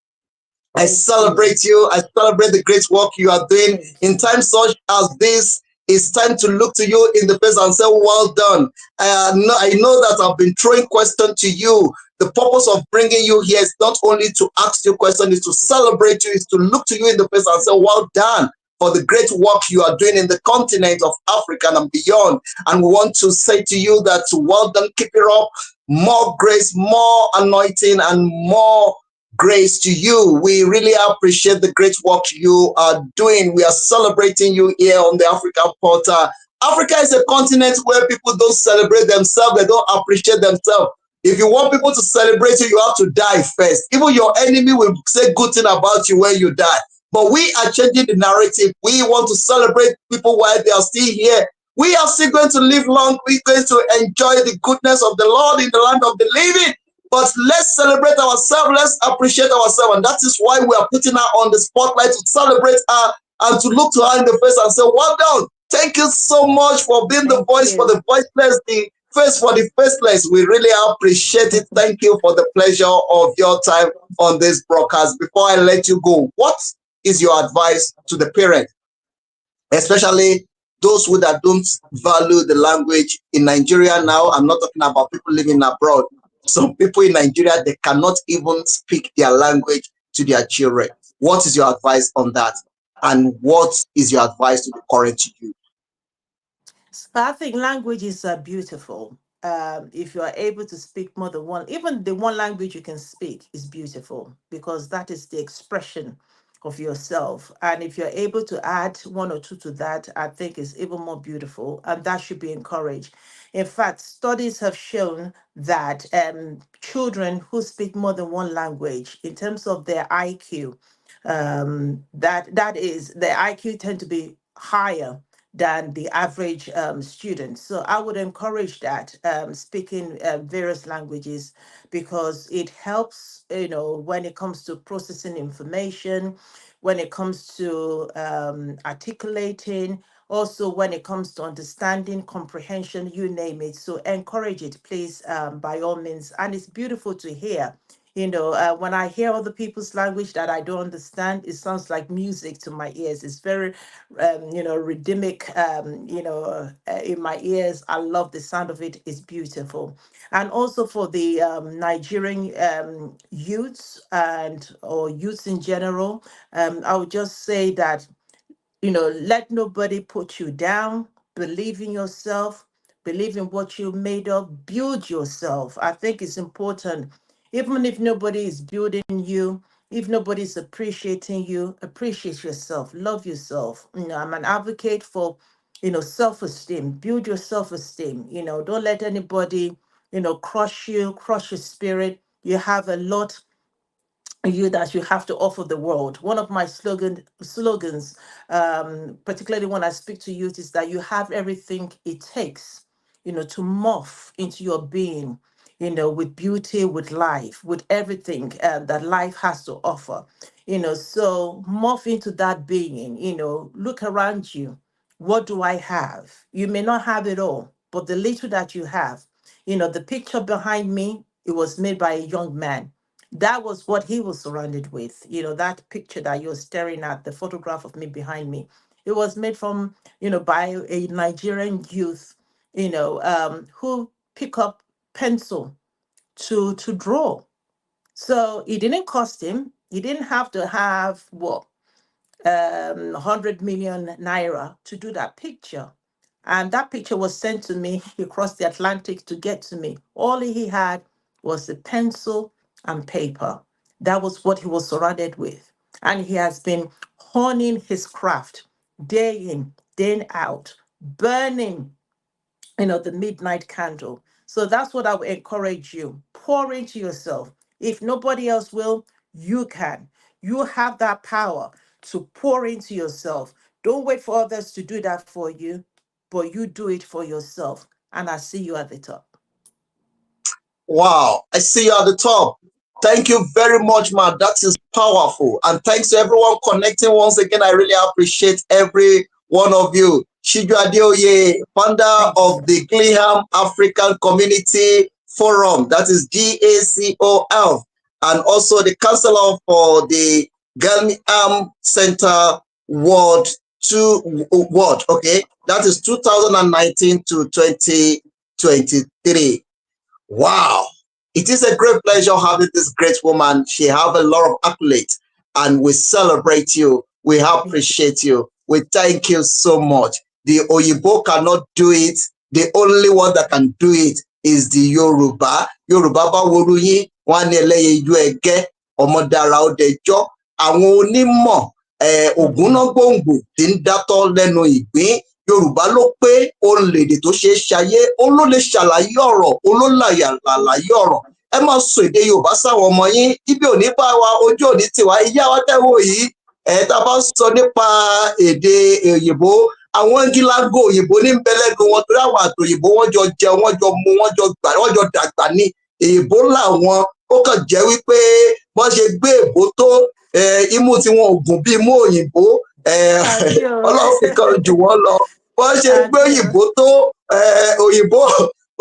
I celebrate you. I celebrate the great work you are doing in times such as this. It's time to look to you in the face and say, well done. I know that I've been throwing questions to you. The purpose of bringing you here is not only to ask you questions, is to celebrate you, is to look to you in the face and say, well done for the great work you are doing in the continent of Africa and beyond. And we want to say to you that well done, keep it up. More grace, more anointing, and more grace to you. We really appreciate the great work you are doing. We are celebrating you here on the African Portal. Africa is a continent where people don't celebrate themselves, they don't appreciate themselves. If you want people to celebrate you, you have to die first. Even your enemy will say good thing about you when you die. But we are changing the narrative. We want to celebrate people while they are still here. We are still going to live long. We're going to enjoy the goodness of the Lord in the land of the living. But let's celebrate ourselves. Let's appreciate ourselves. And that is why we are putting her on the spotlight, to celebrate her and to look to her in the face and say, well done. Thank you so much for being the voice for the voiceless, the face for the faceless. We really appreciate it. Thank you for the pleasure of your time on this broadcast. Before I let you go, what is your advice to the parents, especially those who that don't value the language in Nigeria now? I'm not talking about people living abroad. Some people in Nigeria, they cannot even speak their language to their children. What is your advice on that? And what is your advice to the current youth? I think languages are beautiful. If you are able to speak more than one, even the one language you can speak is beautiful, because that is the expression of yourself. And if you're able to add one or two to that, I think is even more beautiful, and that should be encouraged. In fact, studies have shown that children who speak more than one language, in terms of their IQ, that is their IQ tend to be higher than the average student. So I would encourage that, speaking various languages, because it helps, when it comes to processing information, when it comes to articulating, also when it comes to understanding, comprehension, you name it. So encourage it, please, by all means. And it's beautiful to hear. When I hear other people's language that I don't understand, it sounds like music to my ears. It's very, rhythmic, in my ears. I love the sound of it. It's beautiful. And also for the Nigerian youths or youths in general, I would just say that, let nobody put you down. Believe in yourself. Believe in what you're made of. Build yourself. I think it's important. Even if nobody is building you, if nobody's appreciating you, appreciate yourself. Love yourself. I'm an advocate for, self-esteem. Build your self-esteem. Don't let anybody, crush you, crush your spirit. You have a lot that you have to offer the world. One of my slogans, particularly when I speak to youth, is that you have everything it takes, to morph into your being, with beauty, with life, with everything that life has to offer. So morph into that being. Look around you. What do I have? You may not have it all, but the little that you have, the picture behind me, it was made by a young man. That was what he was surrounded with. That picture that you're staring at, the photograph of me behind me, it was made from, by a Nigerian youth, who pick up pencil to draw. So it didn't cost him. He didn't have to have 100 million naira to do that picture. And that picture was sent to me across the Atlantic to get to me. All he had was a pencil and paper. That was what he was surrounded with. And he has been honing his craft day in, day out, burning, the midnight candle. So that's what I would encourage you. Pour into yourself. If nobody else will, you can. You have that power to pour into yourself. Don't wait for others to do that for you, but you do it for yourself. And I see you at the top. Wow, I see you at the top. Thank you very much, man. That is powerful. And thanks to everyone connecting once again. I really appreciate every one of you. Siju Adeoye, founder Thank of you. the Gleeham African Community Forum, that is GACOF, and also the counselor for the Gleeham Center Ward 2 Ward. Okay, that is 2019 to 2023. Wow. It is a great pleasure having this great woman. She have a lot of accolades and we celebrate you. We appreciate you. We thank you so much. The Oyibo cannot do it. The only one that can do it is the Yoruba. Yoruba bá woru yín, wọ́n ní ẹlẹ́yẹ ijó ẹgẹ́, ọmọ dára ó dẹjọ́. Àwọn onímọ̀ ògúnná gbòǹgbò tí ń dátọ́ lẹ́nu ìgbín. Yorùbá ló pé òun lèdè tó ṣeé ṣayé, òun ló lè ṣàlàyé ọ̀rọ̀, òun ló làlàyé ọ̀rọ̀. Ẹ máa sọ èdè Yorùbá sáwọn ọmọ yín, ibi òní bá wa, ojú òní tiwa. Ìyá wa tẹ́ wò yìí, tá a bá sọ nípa èdè òyìnbó, àwọn gílágò òyìnbó ní bẹ́lẹ́nu wọn torí àwọn àtòyìnbó wọ́n jọ jẹun, wọ́n jọ mu, wọ́n jọ dàgbà ní. Èèbó làwọn, ó kàn jẹ́ wípé wọ́n ṣe gbé èbó tó imú tí wọn ò gùn bí imú òyìnbó. Ọlọ́run nìkan jù wọ́n lọ. Wọ́n ṣe gbé òyìnbó tó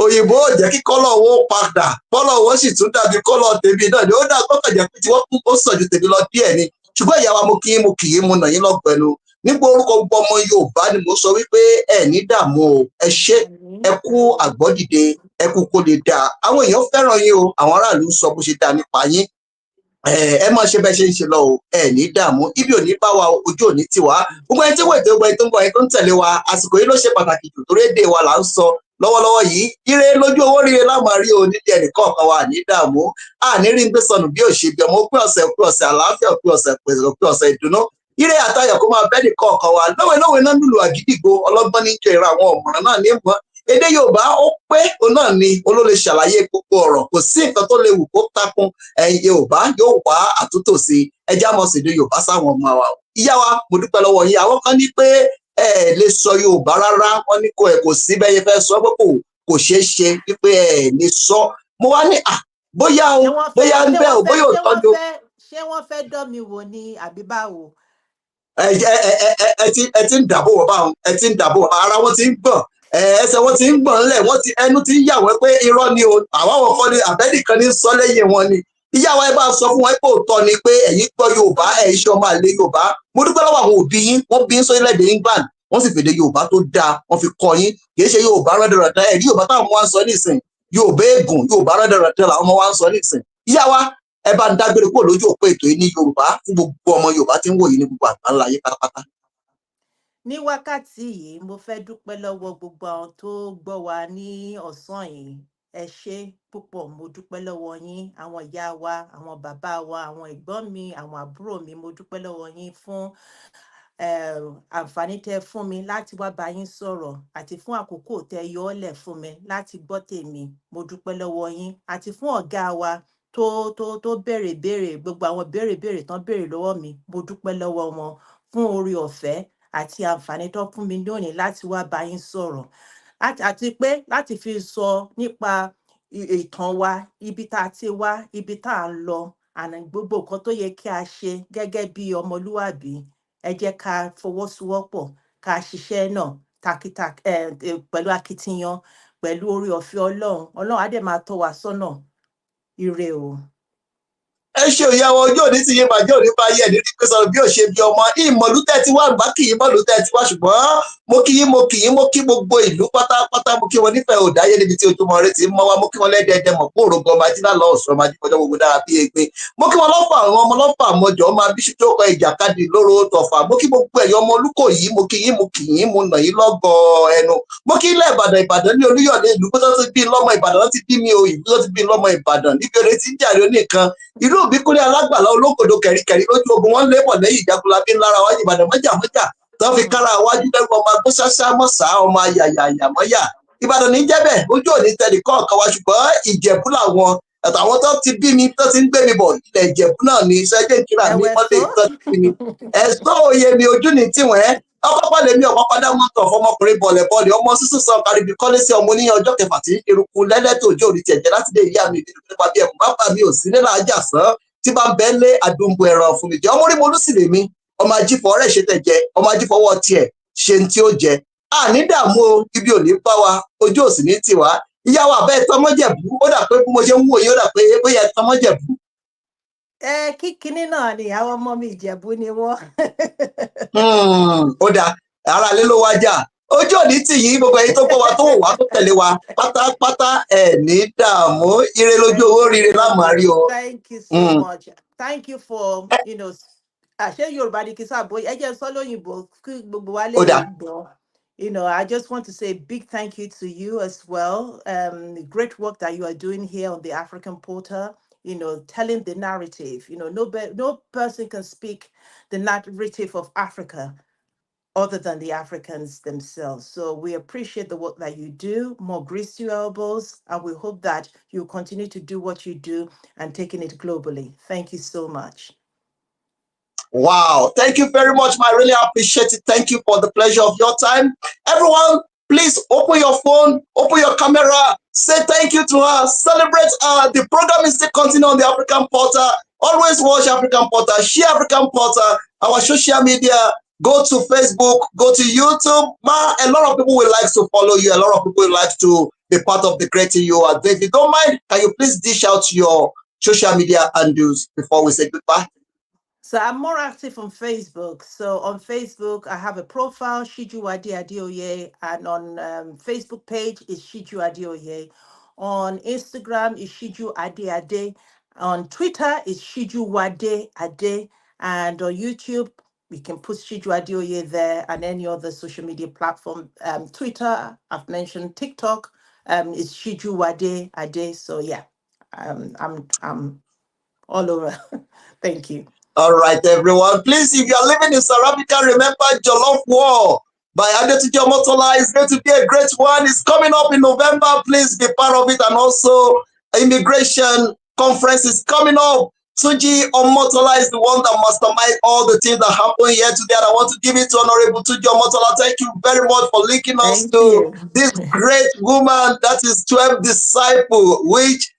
òyìnbó ò jẹ́ kí kọ́lọ̀ wọn padà, kọ́lọ̀ wọn sì tún dàbí kọ́lọ̀ tèmi náà ni ó dà kọ́kàn jẹ́ pé tí wọ́n kú ó sàn ju tèmi lọ díẹ̀ ni. Ṣùgbọ́n ìyá wa mo kì í mo nà yín lọ́gbẹ̀ẹ́nu. Nígbà orúkọ gbogbo ọmọ Yorùbá ni mo sọ wípé ẹ ní dààmú o, ẹ ṣé, ẹ kú àgbọ́dìde, ẹ kú kó lè dáa. Àwọn èèyàn fẹ́ràn yín o, àwọn aráàlú sọ bó ṣe dáa nípa yín. Ẹ máa ṣe bẹ́ẹ̀ ṣe ń ṣe lọ o, ẹ ní dààmú, ibi ò ní bá wa, ojú ò ní tì wá. Gbogbo ẹni tí wọ́n ètò gbogbo ẹni tó ń gbọ́ ẹni tó ń tẹ̀lé wa, àsìkò yìí ló ṣe pàtàkì jù torí èdè wa là ń sọ lọ́wọ́lọ́wọ́ yìí. Ire lójú owó rire lámàrí o, nílé ẹnì kọ̀ọ̀kan wa ní dààmú, àní rí ń gbé sọnù bí òṣèbí ọmọ òpin ọ̀sẹ̀ àlàáfíà, òpin ọ̀sẹ̀ ìdùnnú. Ire àtayọ̀ kó máa bẹ́ẹ̀ ní kọ̀ọ̀kan wa. Lówelówe náà lùlù àgídìgbò, ọlọ́gbọ́n ní jẹ́ ìran àwọn ọ̀mọ̀ràn náà ní mọ́. Èdè Yorùbá ó pé òun náà ni olólè ṣàlàyé gbogbo ọ̀rọ̀, kò sí nǹkan tó lè wù kó takun. Yorùbá yóò wá àtúntò sí. Ẹ já mọ̀ sí èdè Yorùbá sáwọn ọmọ wa. Ìyá wa, mo dúpẹ́ lọ́wọ́ yín. Àwọn kan ní pé ẹ lè sọ Yorùbá rárá, wọ́n ní kò sí bẹ́ẹ̀ yẹn fẹ́ sọ pé kò ṣeé ṣe wípé ẹ lè sọ. Mo wá ní bóyá o bóyá ń bẹ́ o bóyá òótọ́ ni o. ṣé wọ́n fẹ́ dán mi wò ní àbí báwo? ẹ ti ń dàbò wọ́n báwọn, ẹ ti ń dàbò ara wọn ti ń gbọ̀n, ẹsẹ̀ wọn ti ń gbọ̀n ńlẹ̀, ẹnu ti ń yà wọ́n pé irọ́ ni o, àwọn kan ní àbẹ́nìkan ní sọ lẹ́yìn wọn ni. Ìyá wa ẹ bá sọ fún wọn pé òótọ́ ni pé ẹ̀yin gbọ́ Yorùbá, ẹ̀yin ṣe ọmọ àlè Yorùbá. Mo dúpẹ́ lọ́wọ́ àwọn òbí yín, wọ́n bí yín sórílẹ̀-èdè England, wọ́n sì fèdè Yorùbá tó dáa, wọ́n fi kọ́ yín. Kìí ṣe Yorùbá rẹ́dẹ̀rẹ̀dẹ̀, ẹ̀rí Yorùbá táwọn ọmọ wa ń sọ nísìn, Yorùbá ègùn, Yorùbá rẹ́dẹ̀rẹ̀dẹ̀ làwọn ọmọ wa ń sọ nísìn. Ìyá wa ẹ bá ń dágbére kúrò lójú òpó ètò yìí ní Yorùbá fún gbogbo ọmọ Yorùbá tí ń wò yìí ní gbogbo àgbáńlá ayé pátápátá. Ní wákàtí yìí mo fẹ́ dúpẹ́ lọ́wọ́ gbogbo àwọn tó gbọ́ wa ní ọ̀sán yìí. Ẹ ṣé púpọ̀, mo dúpẹ́ lọ́wọ́ yín, àwọn ìyá wa, àwọn bàbá wa, àwọn ẹ̀gbọ́n mi, àwọn àbúrò mi, mo dúpẹ́ lọ́wọ́ yín fún àǹfààní tẹ́ fún mi láti wá bá yín sọ̀rọ̀, àti fún àkókò tẹ́ yọ ọ́ lẹ̀ fún mi láti gbọ́ tèmi. Mo dúpẹ́ lọ́wọ́ yín, àti fún ọ̀gá wa tó béèrè gbogbo àwọn béèrè tán béèrè lọ́wọ́ mi. Mo dúpẹ́ lọ́wọ́ wọn fún oore ọ̀fẹ́ àti àǹfààní tó fún mi lónìí láti wá bá yín sọ̀rọ̀, àti pé láti fi sọ nípa ìtàn wa, ibi tá a ti wá, ibi tá a ń lọ, àná gbogbo nǹkan tó yẹ kí a ṣe gẹ́gẹ́ bí ọmọlúwàbí. Ẹ jẹ́ ká fọwọ́sowọ́pọ̀, ká ṣiṣẹ́ náà pẹ̀lú akitiyan, pẹ̀lú oore ọ̀fẹ́ Ọlọ́run á dẹ̀ máa tọ́ wa sọ́nà. Ire o. Ẹ ṣe òyàwó ojú òní ti yé bàjẹ́ òní bá yẹ ní pé sọ̀rọ̀ bí ò ṣe bí ọmọ ìmọ̀lú tẹ́ ti wá bá kì í mọ̀lú tẹ́ ti wá, ṣùgbọ́n mo kí yín mo kí gbogbo ìlú pátápátá, mo kí wọn nífẹ̀ẹ́ òdáyé níbi tí ojúmọ́ rẹ ti ń mọ́ wá, mo kí wọn lẹ́dẹ̀ẹ́dẹ́ mọ̀ pé òrògbò ọmọ ajílá lọ ọ̀sán ọmọ ajíkọjọ́ gbogbo dára bí egbin, mo kí wọn lọ́fà àwọn ọmọ lọ́fà àmọ́jọ́ ọmọ abíṣú tó kọ ìjàkadì lóró tọ̀fà, mo kí gbogbo ẹ̀yọ́ ọmọ olúkò yìí, mo kí yín mo nà yín lọ́gọ̀ ẹnu, mo kí ilẹ̀ Ìbàdàn ní Olúyọ̀lé ìlú tó ti bí lọ́mọ Ìbàdàn ti bí mi o, ìlú tó ti bí lọ́mọ Ìbàdàn níbi eré tí ń jàre oníkan, ìlú Ìbíkúnlé alágbàlá olókòdó kẹ̀ríkẹ̀rí lójú ogun, wọn lébọ̀ lẹ́yìn ìjákulabí ńlára wájú Ìbàdàn mọ́jà tó fi kára wájú lẹ́rù ọmọ agbóṣáṣá mọ́sá ọmọ ayàyàyàmọ́yà. Ìbàdàn ní jẹ́bẹ̀ ojú òní tẹ̀lé kọ̀ọ̀kan wa, ṣùgbọ́n Ìjẹ̀bú làwọn àtàwọn tó ti bí mi tó ti ń gbé mi bọ̀ ilẹ̀ Ìjẹ̀bú náà ní sẹ́jẹ̀ kíra mi mọ́lẹ̀ tó ti bí mi. Ẹ̀sọ́ òye mi ojú ní tiwọ̀n ọkọ̀ lèmi ọ̀pọ̀ padà wọn tọ̀ fọmọkùnrin bọ̀lẹ̀bọ̀lẹ̀ ọmọ sísùn sọ káríbi kọ́lé sí ọmọ oníyan ọjọ́ kẹfà tí eruku lẹ́lẹ́tò òjò orí tiẹ̀ jẹ́ láti dé ìyá mi nípa bí ẹ̀kún bàbá mi ò sí nílà ajá sán tí bá ń bẹ́ lé àdúgbò ẹ̀rọ fún mi jẹ́ ọmọ orí mo lùsì lèmi, ọmọ ajífọ̀ ọ̀rẹ́ ṣe tẹ̀ jẹ, ọmọ ajífọwọ́ tiẹ̀ ṣe tí ó jẹ. Àní dààmú o, ibi ò ní bá wa, ojú ò sì ní tì wá. Ìyá wa àbẹ́ tọmọ́jẹ̀bú, ó dà pé bí mo ṣe ń wò yín ó dà pé bóyá tọmọ́jẹ̀bú. Kíkiní náà ni àwọn ọmọ mi Ìjẹ̀bú ni wọ́n. Ó dà ara lé ló wájà, ojú òní tì yín gbogbo ẹ̀yin tó gbọ́ wa tó wò wá tó tẹ̀lé wa pátápátá, ẹ̀ ní dààmú, ire lójú owó rire lámàárí o. Thank you so much. Thank you for ṣé Yorùbá ni kí sábò ẹ jẹ́ sọ lóyìnbó kí gbogbo wa lè gbọ́. I just want to say a big thank you to you as well. The great work that you are doing here on the African Portal, telling the narrative. No person can speak the narrative of Africa other than the Africans themselves. So we appreciate the work that you do. More grease to your elbows, and we hope that you continue to do what you do and taking it globally. Thank you so much. Wow, thank you very much. I really appreciate it. Thank you for the pleasure of your time. Everyone, please open your phone, open your camera, say thank you to her, celebrate her. The program is still continuing on the African Portal. Always watch African Portal, share African Portal, our social media. Go to Facebook, go to YouTube. A lot of people will like to follow you. A lot of people will like to be part of the creating you are. If you don't mind, can you please dish out your social media handles before we say goodbye? So I'm more active on Facebook. So on Facebook, I have a profile, Siju Adeoye, and on Facebook page is Siju Adeoye. On Instagram is Siju Ade. On Twitter is Siju Wade Ade. And on YouTube, we can put Siju Adeoye there, and any other social media platform. Twitter, I've mentioned TikTok, is Siju Wade Ade. So yeah, I'm all over. Thank you. All right, everyone. Please, if you're living in South Africa, remember Jollof War by Adeoye Motola is going to be a great one. It's coming up in November. Please be part of it. And also, immigration conference is coming up. Suji Omotola is the one that masterminded all the things that happened here today. And I want to give it to Honorable Suji Omotola. Thank you very much for linking us Thank to you. this great woman that is 12 disciple, which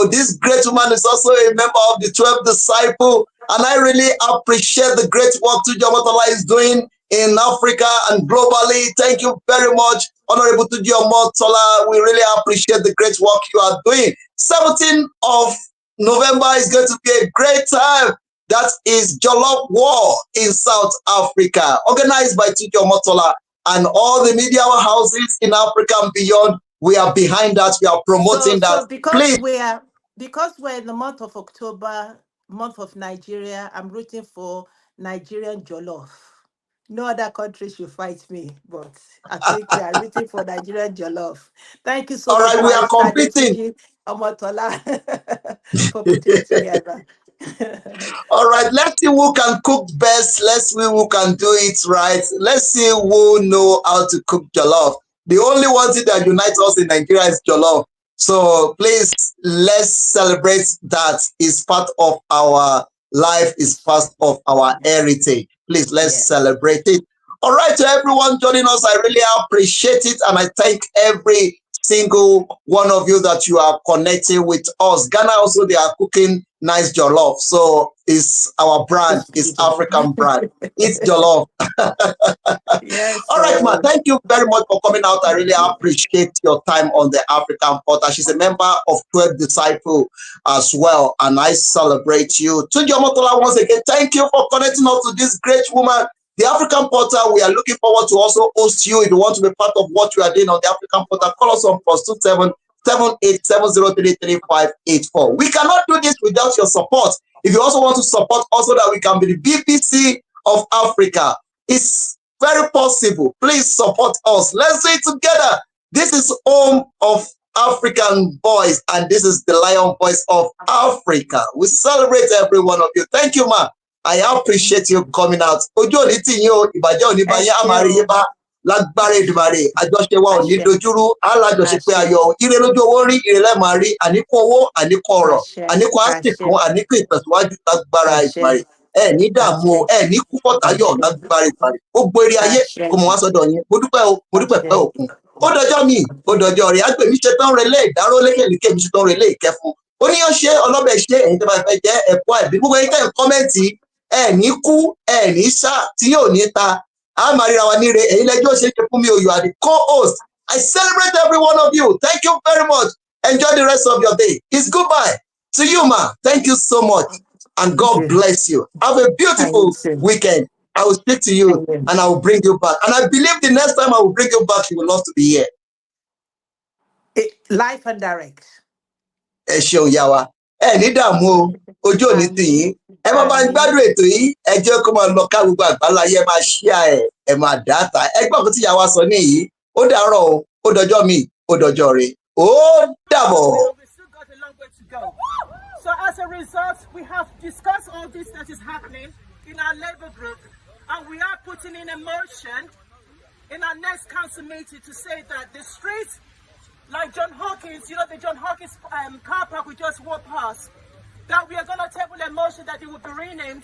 this great woman is also a member of the 12 disciple. And I really appreciate the great work Suji Omotola is doing in Africa and globally. Thank you very much, Honorable Suji Omotola. We really appreciate the great work you are doing. 17th of November is going to be a great time. That is Jollof War in South Africa, organized by Tujo Motola and all the media houses in Africa and beyond. We are behind that. We are promoting that. So Please. because we're in the month of October, month of Nigeria, I'm rooting for Nigerian jollof. No other country should fight me, but I think we are rooting for Nigerian jollof. Thank you so All much, right, we are Barrister competing. Detuji Omotola, for putting it together. All right, let's see who can cook best. Let's see who can do it right. Let's see who know how to cook jollof. The only one thing that unites us in Nigeria is jollof. So please, let's celebrate that. It's part of our life, is part of our heritage. Please, let's Yes. celebrate it. All right, to everyone joining us, I really appreciate it. And I thank every single one of you that you are connecting with us. Ghana also, they are cooking nice jollof. So it's our brand, it's African brand. It's jollof. Yes. All right, ma. Thank you very much for coming out. I really appreciate your time on the African Portal. She's a member of 12 Disciple as well, and I celebrate you. Tunji Omotola, once again, thank you for connecting us to this great woman. The African Portal, we are looking forward to also host you if you want to be part of what you are doing on the African Portal. Call us on +27 7870338584. We cannot do this without your support. If you also want to support also that we can be the BBC of Africa, it's very possible. Please support us. Let's do it together. This is home of African boys, and this is the Lion Voice of Africa. We celebrate every one of you. Thank you, ma. I appreciate you coming out. Ojú òní tì yín o, ìbàjẹ́ òní bá yín, á máa rí yín bá lágbára Èdùmàrè. Àjọṣe wa ò ní dojúrú, alájọṣepé ayọ̀, ire lójú owó rí, ire lẹ́ẹ̀ máa rí, àníkún owó, àníkún ọrọ̀, àníkún àsìkún, àníkún ìtẹ̀síwájú lágbára Èdùmàrè. Ẹ ní dààmú o, ẹ ní kú fọ́tàyọ̀ lágbára Èdùmàrè. Gbogbo eré ayé kò mọ̀ wá sọ́dọ̀ yín. Mo dúpẹ́ o, mo dúpẹ́ pẹ́ òkun. Ó dọjọ́ mi, ó dọjọ́ rẹ̀. Àgbèmí ṣetán relé ìdáró lékèlékè mi ṣetán relé ìkẹfun. Oníyàn ṣe ọlọ́bẹ̀ ṣe ẹ̀yin tó bá fẹ́ jẹ́ ẹ̀kọ́ ẹ̀bí. Gbogbo ẹ̀yin tẹ̀ ń kọ́mẹ́ǹtì ẹ ní kú ẹ ní sá tí yóò ní ta a máa ríra wa níre ẹ̀yin lẹ́jọ́ ṣe ṣe fún mi o. You are the co-host. I celebrate every one of you. Thank you very much. Enjoy the rest of your day. It's goodbye to you, ma. Thank you so much, and God bless you. Have a beautiful weekend. I will speak to you and I will bring you back, and I believe the next time I will bring you back you will love to be here. Live and direct. Ẹ ṣeun yá wa ẹ ní dààmú o, ojú òní tì yín. Ẹ má bá ń gbádùn ètò yìí, ẹ jẹ́ kó máa lọ ká gbogbo àgbáláyé, ẹ máa share ẹ máa dáta. Ẹ gbọ́ nǹkan tí ìyá wa sọ níyìí, ó dàárọ̀ o, ó dọjọ́ mi, ó dọjọ́ rẹ̀, ó dàbọ̀. We still got a long way to go. So as a result, we have discussed all this that is happening in our labor group, and we are putting in a motion in our next council meeting to say that the streets, like John Hawkins, you know, the John Hawkins car park we just walked past, that we are going to table a motion that it will be renamed